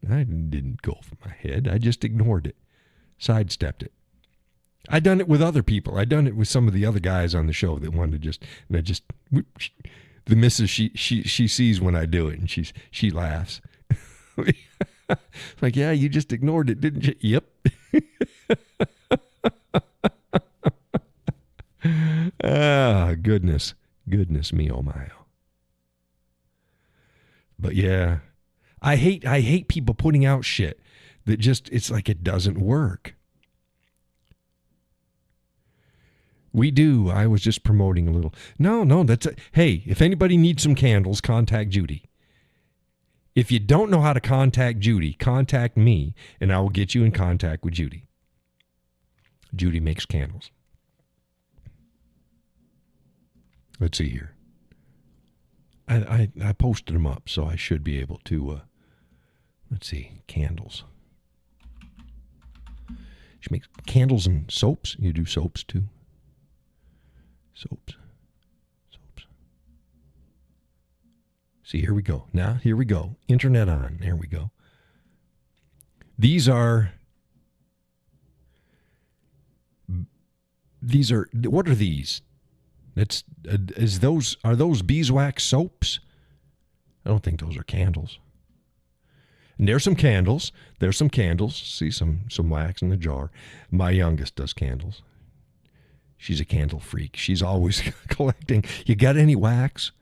I didn't go over my head. I just ignored it. Sidestepped it. I'd done it with other people. I'd done it with some of the other guys on the show that wanted to the missus, she sees when I do it and she laughs. Like, yeah, you just ignored it, didn't you? Yep. Ah, goodness me, oh my. But yeah, I hate people putting out shit that just, it's like it doesn't work. We do. I was just promoting a little. No, hey, if anybody needs some candles, contact Judy. If you don't know how to contact Judy, contact me, and I will get you in contact with Judy. Judy makes candles. Let's see here. I posted them up, so I should be able to, let's see, candles. She makes candles and soaps. You do soaps, too. Soaps. See, here we go. Now, here we go. Internet on. There we go. These are, what are these? Are those beeswax soaps? I don't think those are candles. And there's some candles. See some wax in the jar. My youngest does candles. She's a candle freak. She's always collecting. You got any wax?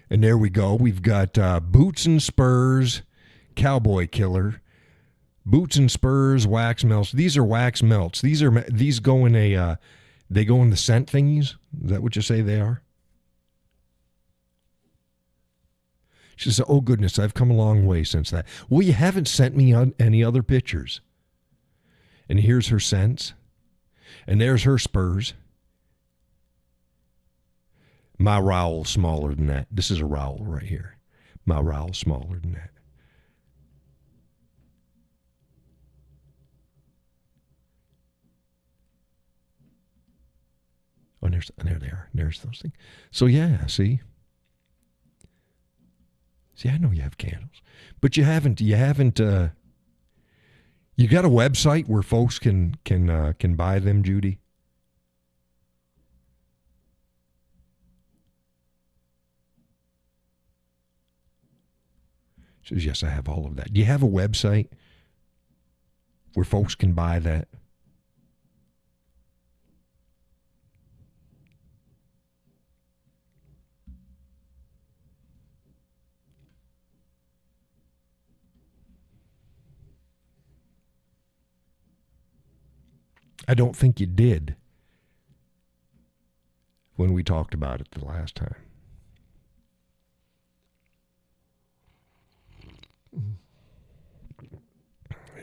And there we go. We've got Boots and Spurs, Cowboy Killer, Boots and Spurs, wax melts. These are wax melts. These go in they go in the scent thingies. Is that what you say they are? She says, oh goodness, I've come a long way since that. Well, you haven't sent me any other pictures. And here's her scents. And there's her spurs. My rowel's smaller than that. This is a rowel right here. My rowel's smaller than that. Oh, and there they are. There's those things. So yeah, see? See, I know you have candles. But you haven't you got a website where folks can buy them, Judy? She says, yes, I have all of that. Do you have a website where folks can buy that? I don't think you did when we talked about it the last time.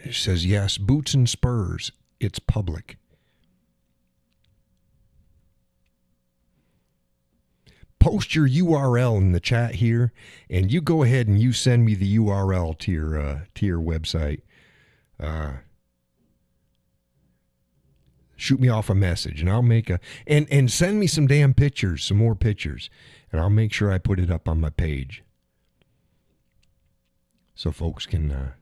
It says, yes, Boots and Spurs. It's public. Post your URL in the chat here, and you go ahead and you send me the URL to your website. Shoot me off a message, and I'll make and send me some damn pictures, some more pictures, and I'll make sure I put it up on my page so folks can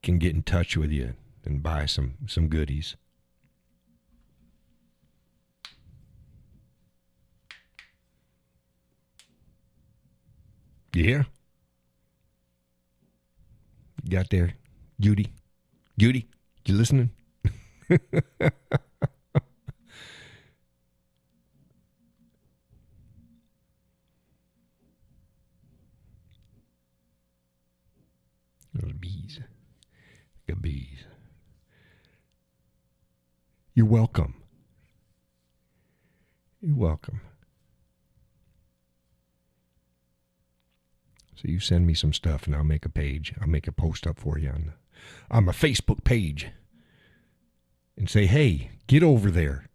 get in touch with you and buy some goodies. Yeah. You got there, Judy? Judy, you listening? Those bees. Good bees. You're welcome. You're welcome. So you send me some stuff and I'll make a page. I'll make a post up for you on my Facebook page. And say, hey, get over there.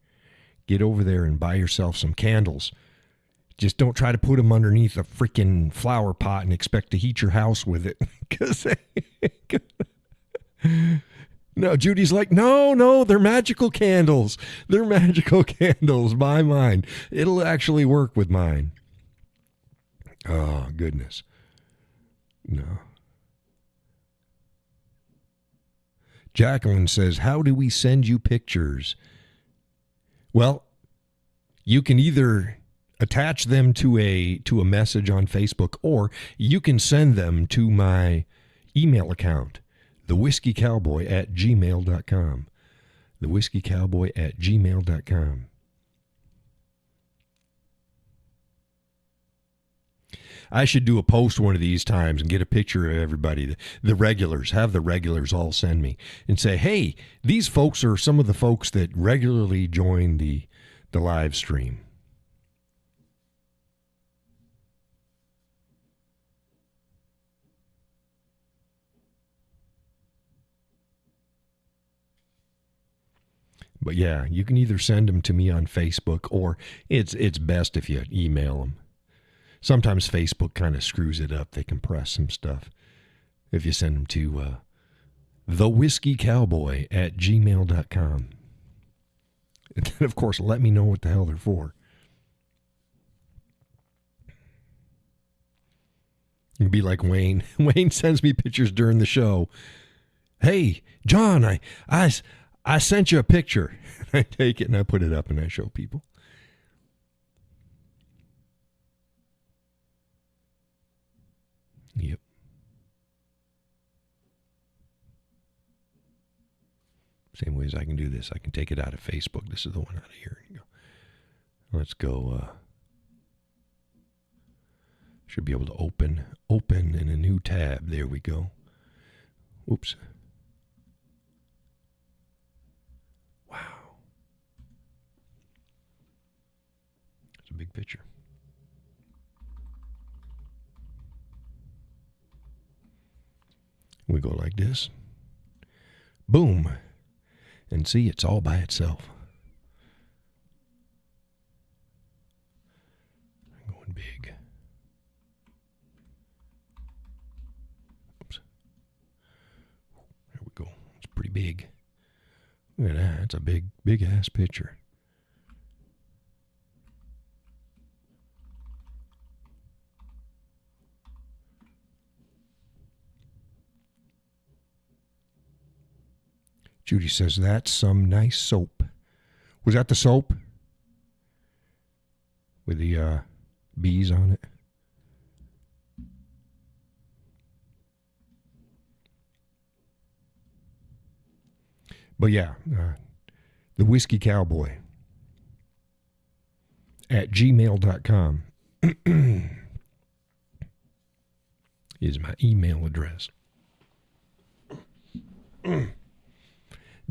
Get over there and buy yourself some candles. Just don't try to put them underneath a freaking flower pot and expect to heat your house with it. No, Judy's like, no, they're magical candles. They're magical candles. Buy mine. It'll actually work with mine. Oh, goodness. No. Jacqueline says, how do we send you pictures? Well, you can either attach them to a message on Facebook, or you can send them to my email account, thewhiskeycowboy@gmail.com. thewhiskeycowboy@gmail.com. I should do a post one of these times and get a picture of everybody. The regulars, have the regulars all send me and say, hey, these folks are some of the folks that regularly join the live stream. But yeah, you can either send them to me on Facebook, or it's best if you email them. Sometimes Facebook kind of screws it up. They compress some stuff. If you send them to thewhiskeycowboy@gmail.com. And then, of course, let me know what the hell they're for. It'd be like Wayne. Wayne sends me pictures during the show. Hey, John, I sent you a picture. I take it and I put it up and I show people. Yep. Same way as I can do this. I can take it out of Facebook. This is the one out of here. Let's go. Should be able to open in a new tab. There we go. Oops. Wow. It's a big picture. We go like this. Boom. And see, it's all by itself. I'm going big. Oops. There we go. It's pretty big. Look at that. It's a big ass picture. Judy says, that's some nice soap. Was that the soap? With the bees on it? But yeah, the Whiskey Cowboy at gmail.com is my email address.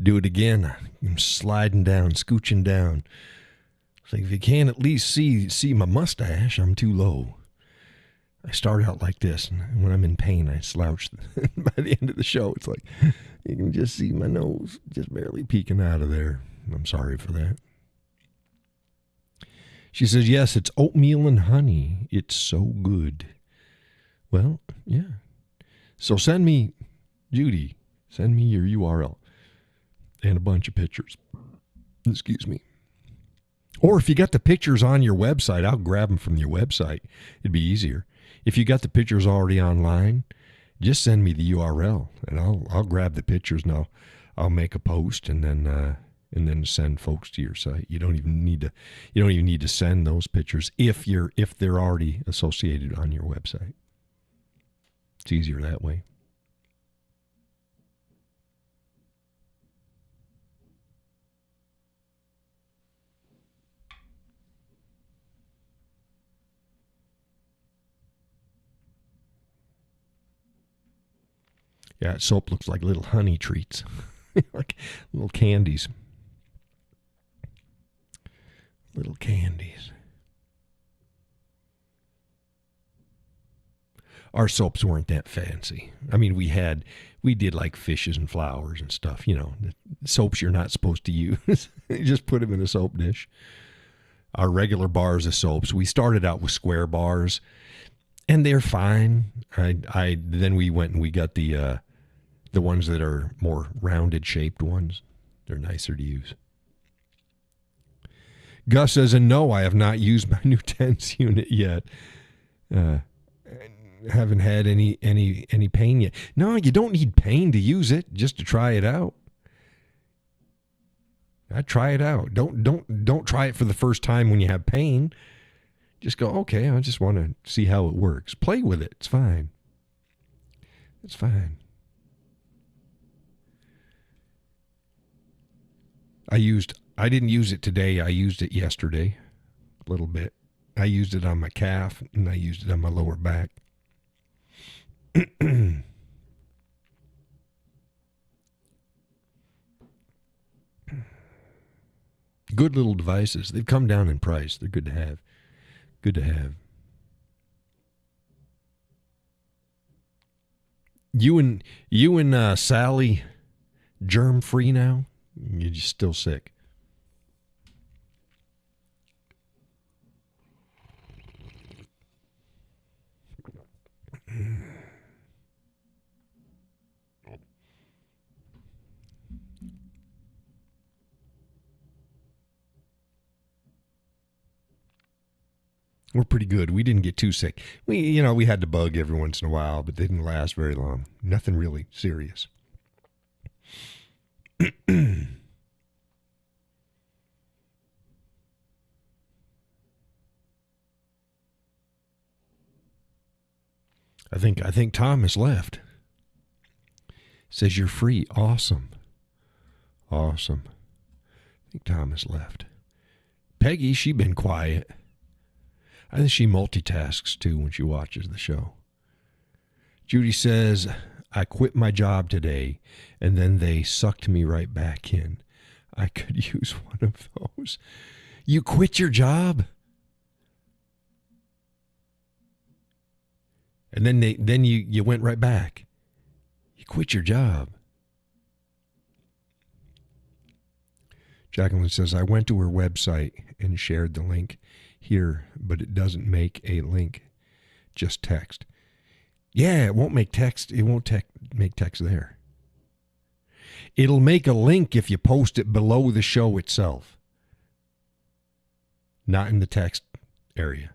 Do it again. I'm sliding down, scooching down. It's like, if you can't at least see my mustache, I'm too low. I start out like this, and when I'm in pain, I slouch. By the end of the show, it's like, you can just see my nose just barely peeking out of there. I'm sorry for that. She says, yes, it's oatmeal and honey. It's so good. Well, yeah. So send me, Judy, send me your URL. And a bunch of pictures. Excuse me. Or if you got the pictures on your website, I'll grab them from your website. It'd be easier. If you got the pictures already online, just send me the URL, and I'll grab the pictures and I'll make a post and then send folks to your site. You don't even need to send those pictures if they're already associated on your website. It's easier that way. Yeah, soap looks like little honey treats, like little candies. Little candies. Our soaps weren't that fancy. I mean, we did like fishes and flowers and stuff, you know, the soaps you're not supposed to use. You just put them in a soap dish. Our regular bars of soaps, we started out with square bars, and they're fine. Then we went and we got the ones that are more rounded shaped ones. They're nicer to use. Gus says, and no, I have not used my new tense unit yet. Haven't had any pain yet. No, you don't need pain to use it, just to try it out. Try it out. Don't try it for the first time when you have pain. Just go, okay, I just want to see how it works. Play with it. It's fine. It's fine. I didn't use it today. I used it yesterday a little bit. I used it on my calf and I used it on my lower back. Good little devices. They've come down in price. They're good to have. Good to have. You and Sally germ free now? You're just still sick. We're pretty good. We didn't get too sick. We had to bug every once in a while, but they didn't last very long. Nothing really serious. I think Thomas left. Says you're free. Awesome. Awesome. I think Thomas left. Peggy, she been quiet. I think she multitasks too when she watches the show. Judy says, I quit my job today and then they sucked me right back in. I could use one of those. You quit your job? And then you went right back. You quit your job. Jacqueline says, I went to her website and shared the link here, but it doesn't make a link, just text. Yeah, it won't make text. It won't make text there. It'll make a link if you post it below the show itself, not in the text area.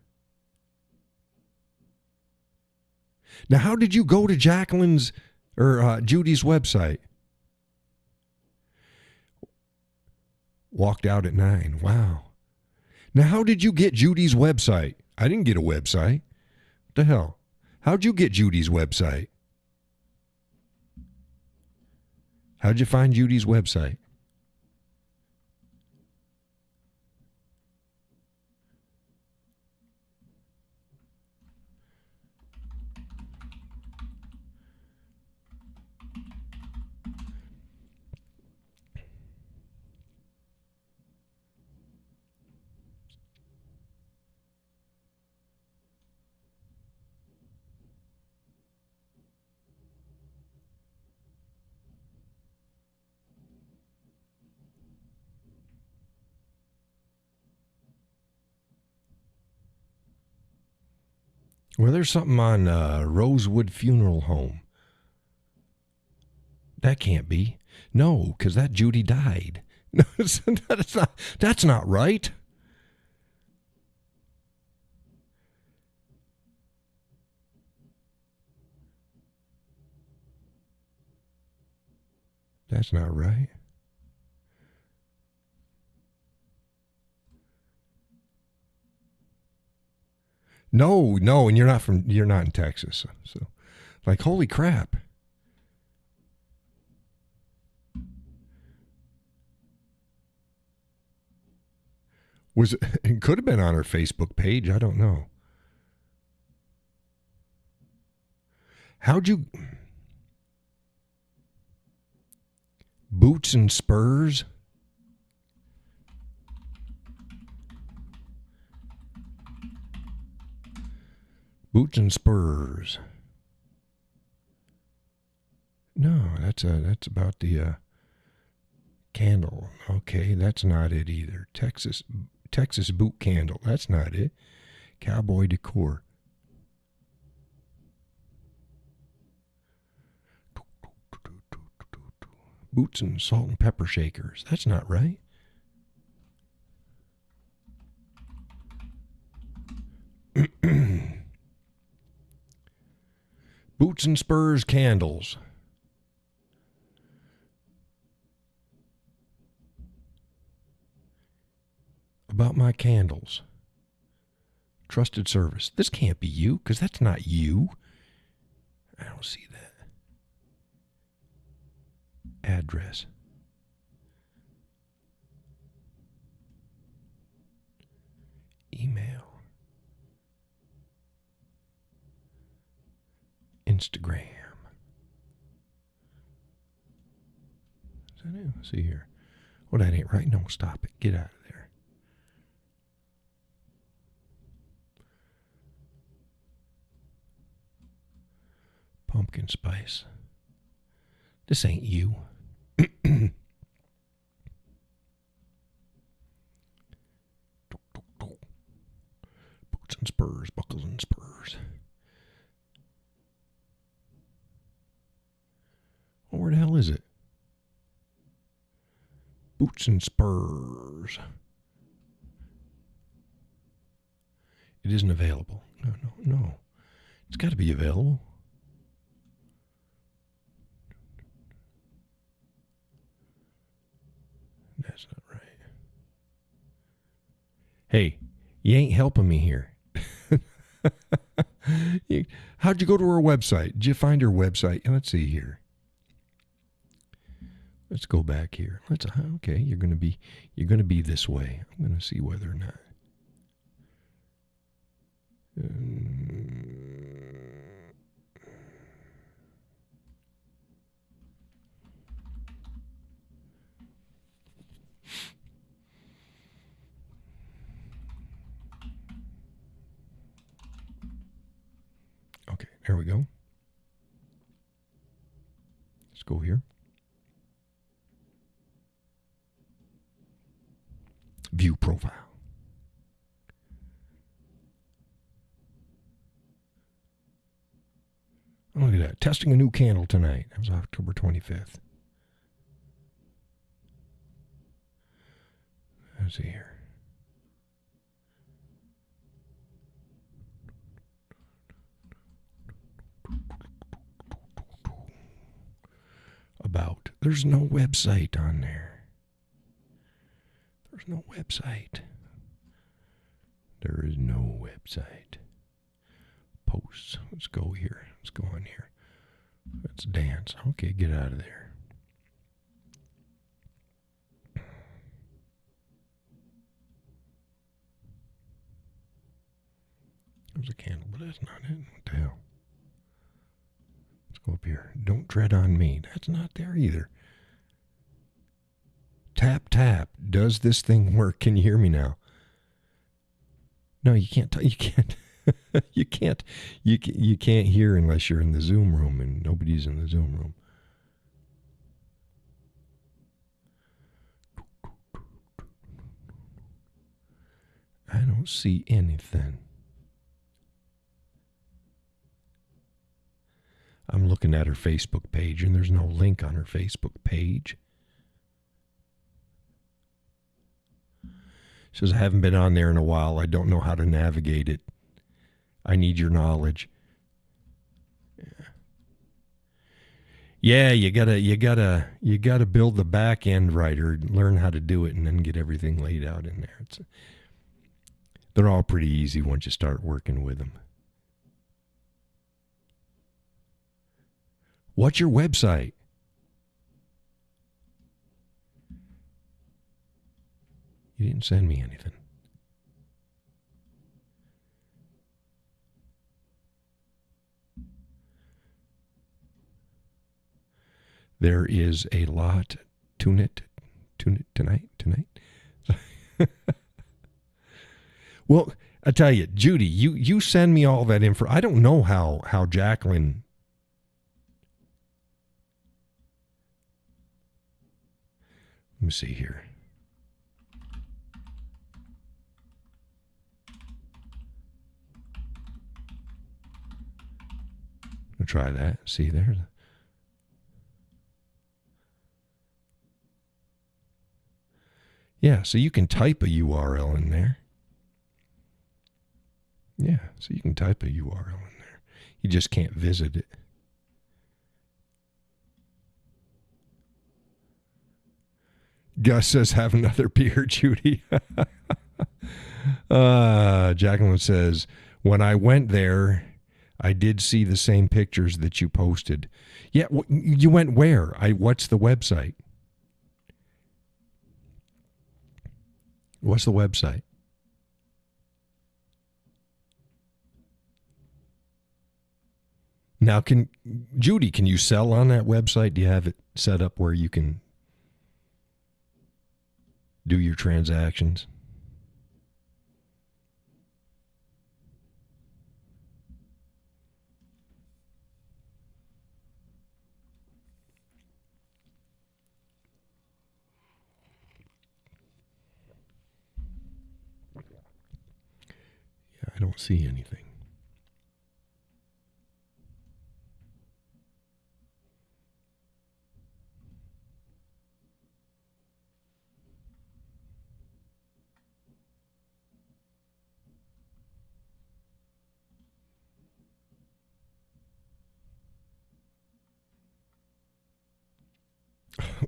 Now, how did you go to Jacqueline's or Judy's website? Walked out at 9. Wow. Now, how did you get Judy's website? I didn't get a website. What the hell? How'd you get Judy's website? How'd you find Judy's website? Well, there's something on Rosewood Funeral Home. That can't be. No, because that Judy died. No, that's not right. That's not right. No, and you're not in Texas. So like, holy crap. It could have been on her Facebook page. I don't know. How'd you Boots and Spurs? Boots and Spurs. No, that's about the candle. Okay, that's not it either. Texas boot candle. That's not it. Cowboy decor. Boots and salt and pepper shakers. That's not right. Boots and Spurs candles. About my candles. Trusted service. This can't be you, because that's not you. I don't see that. Address. Email. Instagram. Is that it? Let's see here. Oh, that ain't right. No, stop it. Get out of there. Pumpkin spice. This ain't you. Boots and spurs, buckles and spurs. Oh, where the hell is it? Boots and spurs. It isn't available. No. It's got to be available. That's not right. Hey, you ain't helping me here. How'd you go to her website? Did you find her website? Let's see here. Let's go back here. Okay, you're gonna be this way. I'm gonna see whether or not. Okay, there we go. Let's go here. View profile. Oh, look at that. Testing a new candle tonight. That was October 25th. Let's see here. About. There's no website on there. There's no website. There is no website. Posts. Let's go here. Let's go on here. Let's dance. Okay, get out of there. There's a candle, but that's not it. What the hell? Let's go up here. Don't tread on me. That's not there either. Tap, tap. Does this thing work? Can you hear me now? No, you can't. You can't. You can't. You can't hear unless you're in the Zoom room, and nobody's in the Zoom room. I don't see anything. I'm looking at her Facebook page, and there's no link on her Facebook page. She says, I haven't been on there in a while. I don't know how to navigate it. I need your knowledge. Yeah, you gotta build the back end right, or learn how to do it, and then get everything laid out in there. They're all pretty easy once you start working with them. What's your website? You didn't send me anything. There is a lot. Tune it tonight. Well, I tell you, Judy, you send me all that info. I don't know how Jacqueline. Let me see here. I'll try that. See there. Yeah, so you can type a URL in there. Yeah, so you can type a URL in there. You just can't visit it. Gus says, have another beer, Judy. Jacqueline says, when I went there, I did see the same pictures that you posted. Yeah, you went where? What's the website? What's the website? Now, Judy, can you sell on that website? Do you have it set up where you can do your transactions? Yeah, I don't see anything.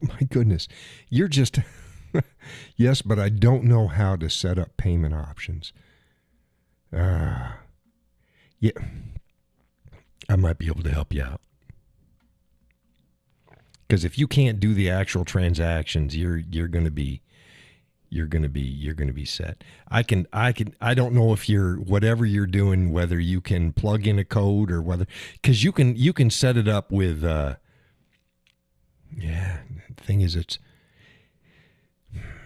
My goodness. You're just, yes, but I don't know how to set up payment options. Yeah, I might be able to help you out. Because if you can't do the actual transactions, you're going to be set. I don't know if you're, whatever you're doing, whether you can plug in a code or whether, because you can set it up with, the thing is,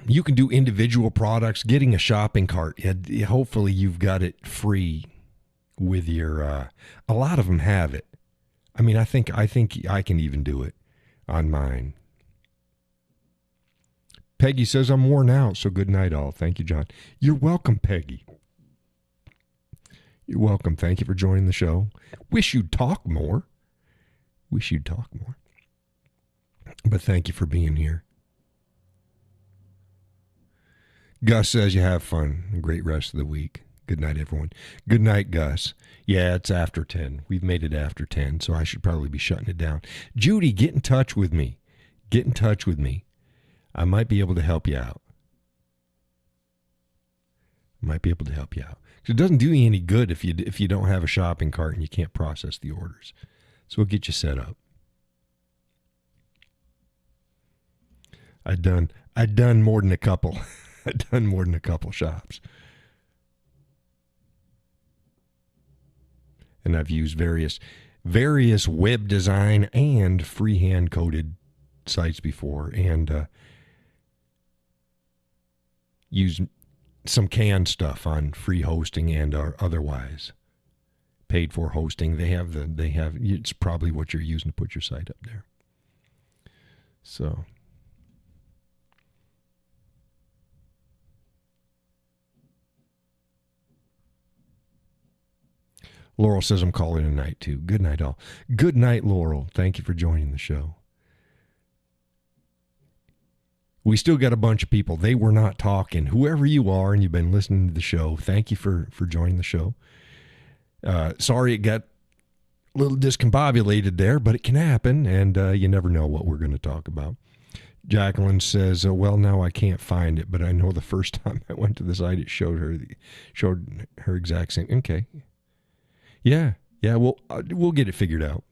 you can do individual products. Getting a shopping cart, hopefully you've got it free with your, a lot of them have it. I mean, I think I can even do it on mine. Peggy says I'm worn out, so good night all. Thank you, John. You're welcome, Peggy. You're welcome. Thank you for joining the show. Wish you'd talk more. But thank you for being here. Gus says you have fun. A great rest of the week. Good night, everyone. Good night, Gus. Yeah, it's after 10. We've made it after 10, so I should probably be shutting it down. Judy, get in touch with me. I might be able to help you out. It doesn't do you any good if you don't have a shopping cart and you can't process the orders. So we'll get you set up. I've done more than a couple. I've done more than a couple shops. And I've used various web design and freehand coded sites before, and used some canned stuff on free hosting and or otherwise paid for hosting. They have it's probably what you're using to put your site up there. So Laurel says I'm calling a night too. Good night all. Good night, Laurel. Thank you for joining the show. We still got a bunch of people. They were not talking. Whoever you are and you've been listening to the show, thank you for joining the show. Sorry it got a little discombobulated there, but it can happen, and you never know what we're going to talk about. Jacqueline says, well, now I can't find it, but I know the first time I went to the site, it showed her exact same. Okay. Yeah, we'll get it figured out.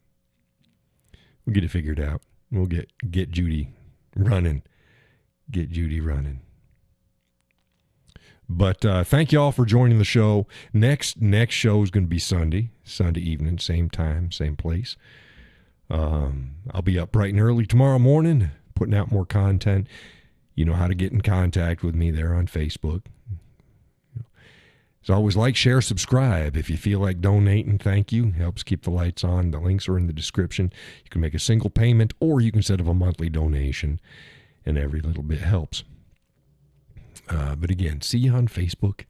We'll get Judy running. But thank you all for joining the show. Next show is going to be Sunday evening, same time, same place. I'll be up bright and early tomorrow morning, putting out more content. You know how to get in contact with me there on Facebook. As always, like, share, subscribe. If you feel like donating, thank you. Helps keep the lights on. The links are in the description. You can make a single payment, or you can set up a monthly donation, and every little bit helps. But again, see you on Facebook.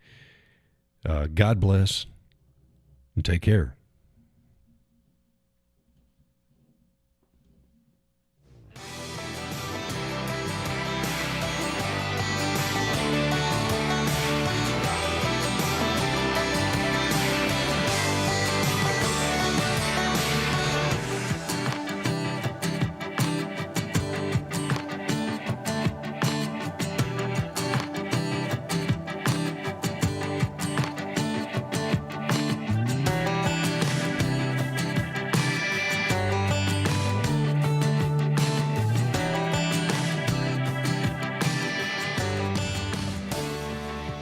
God bless, and take care.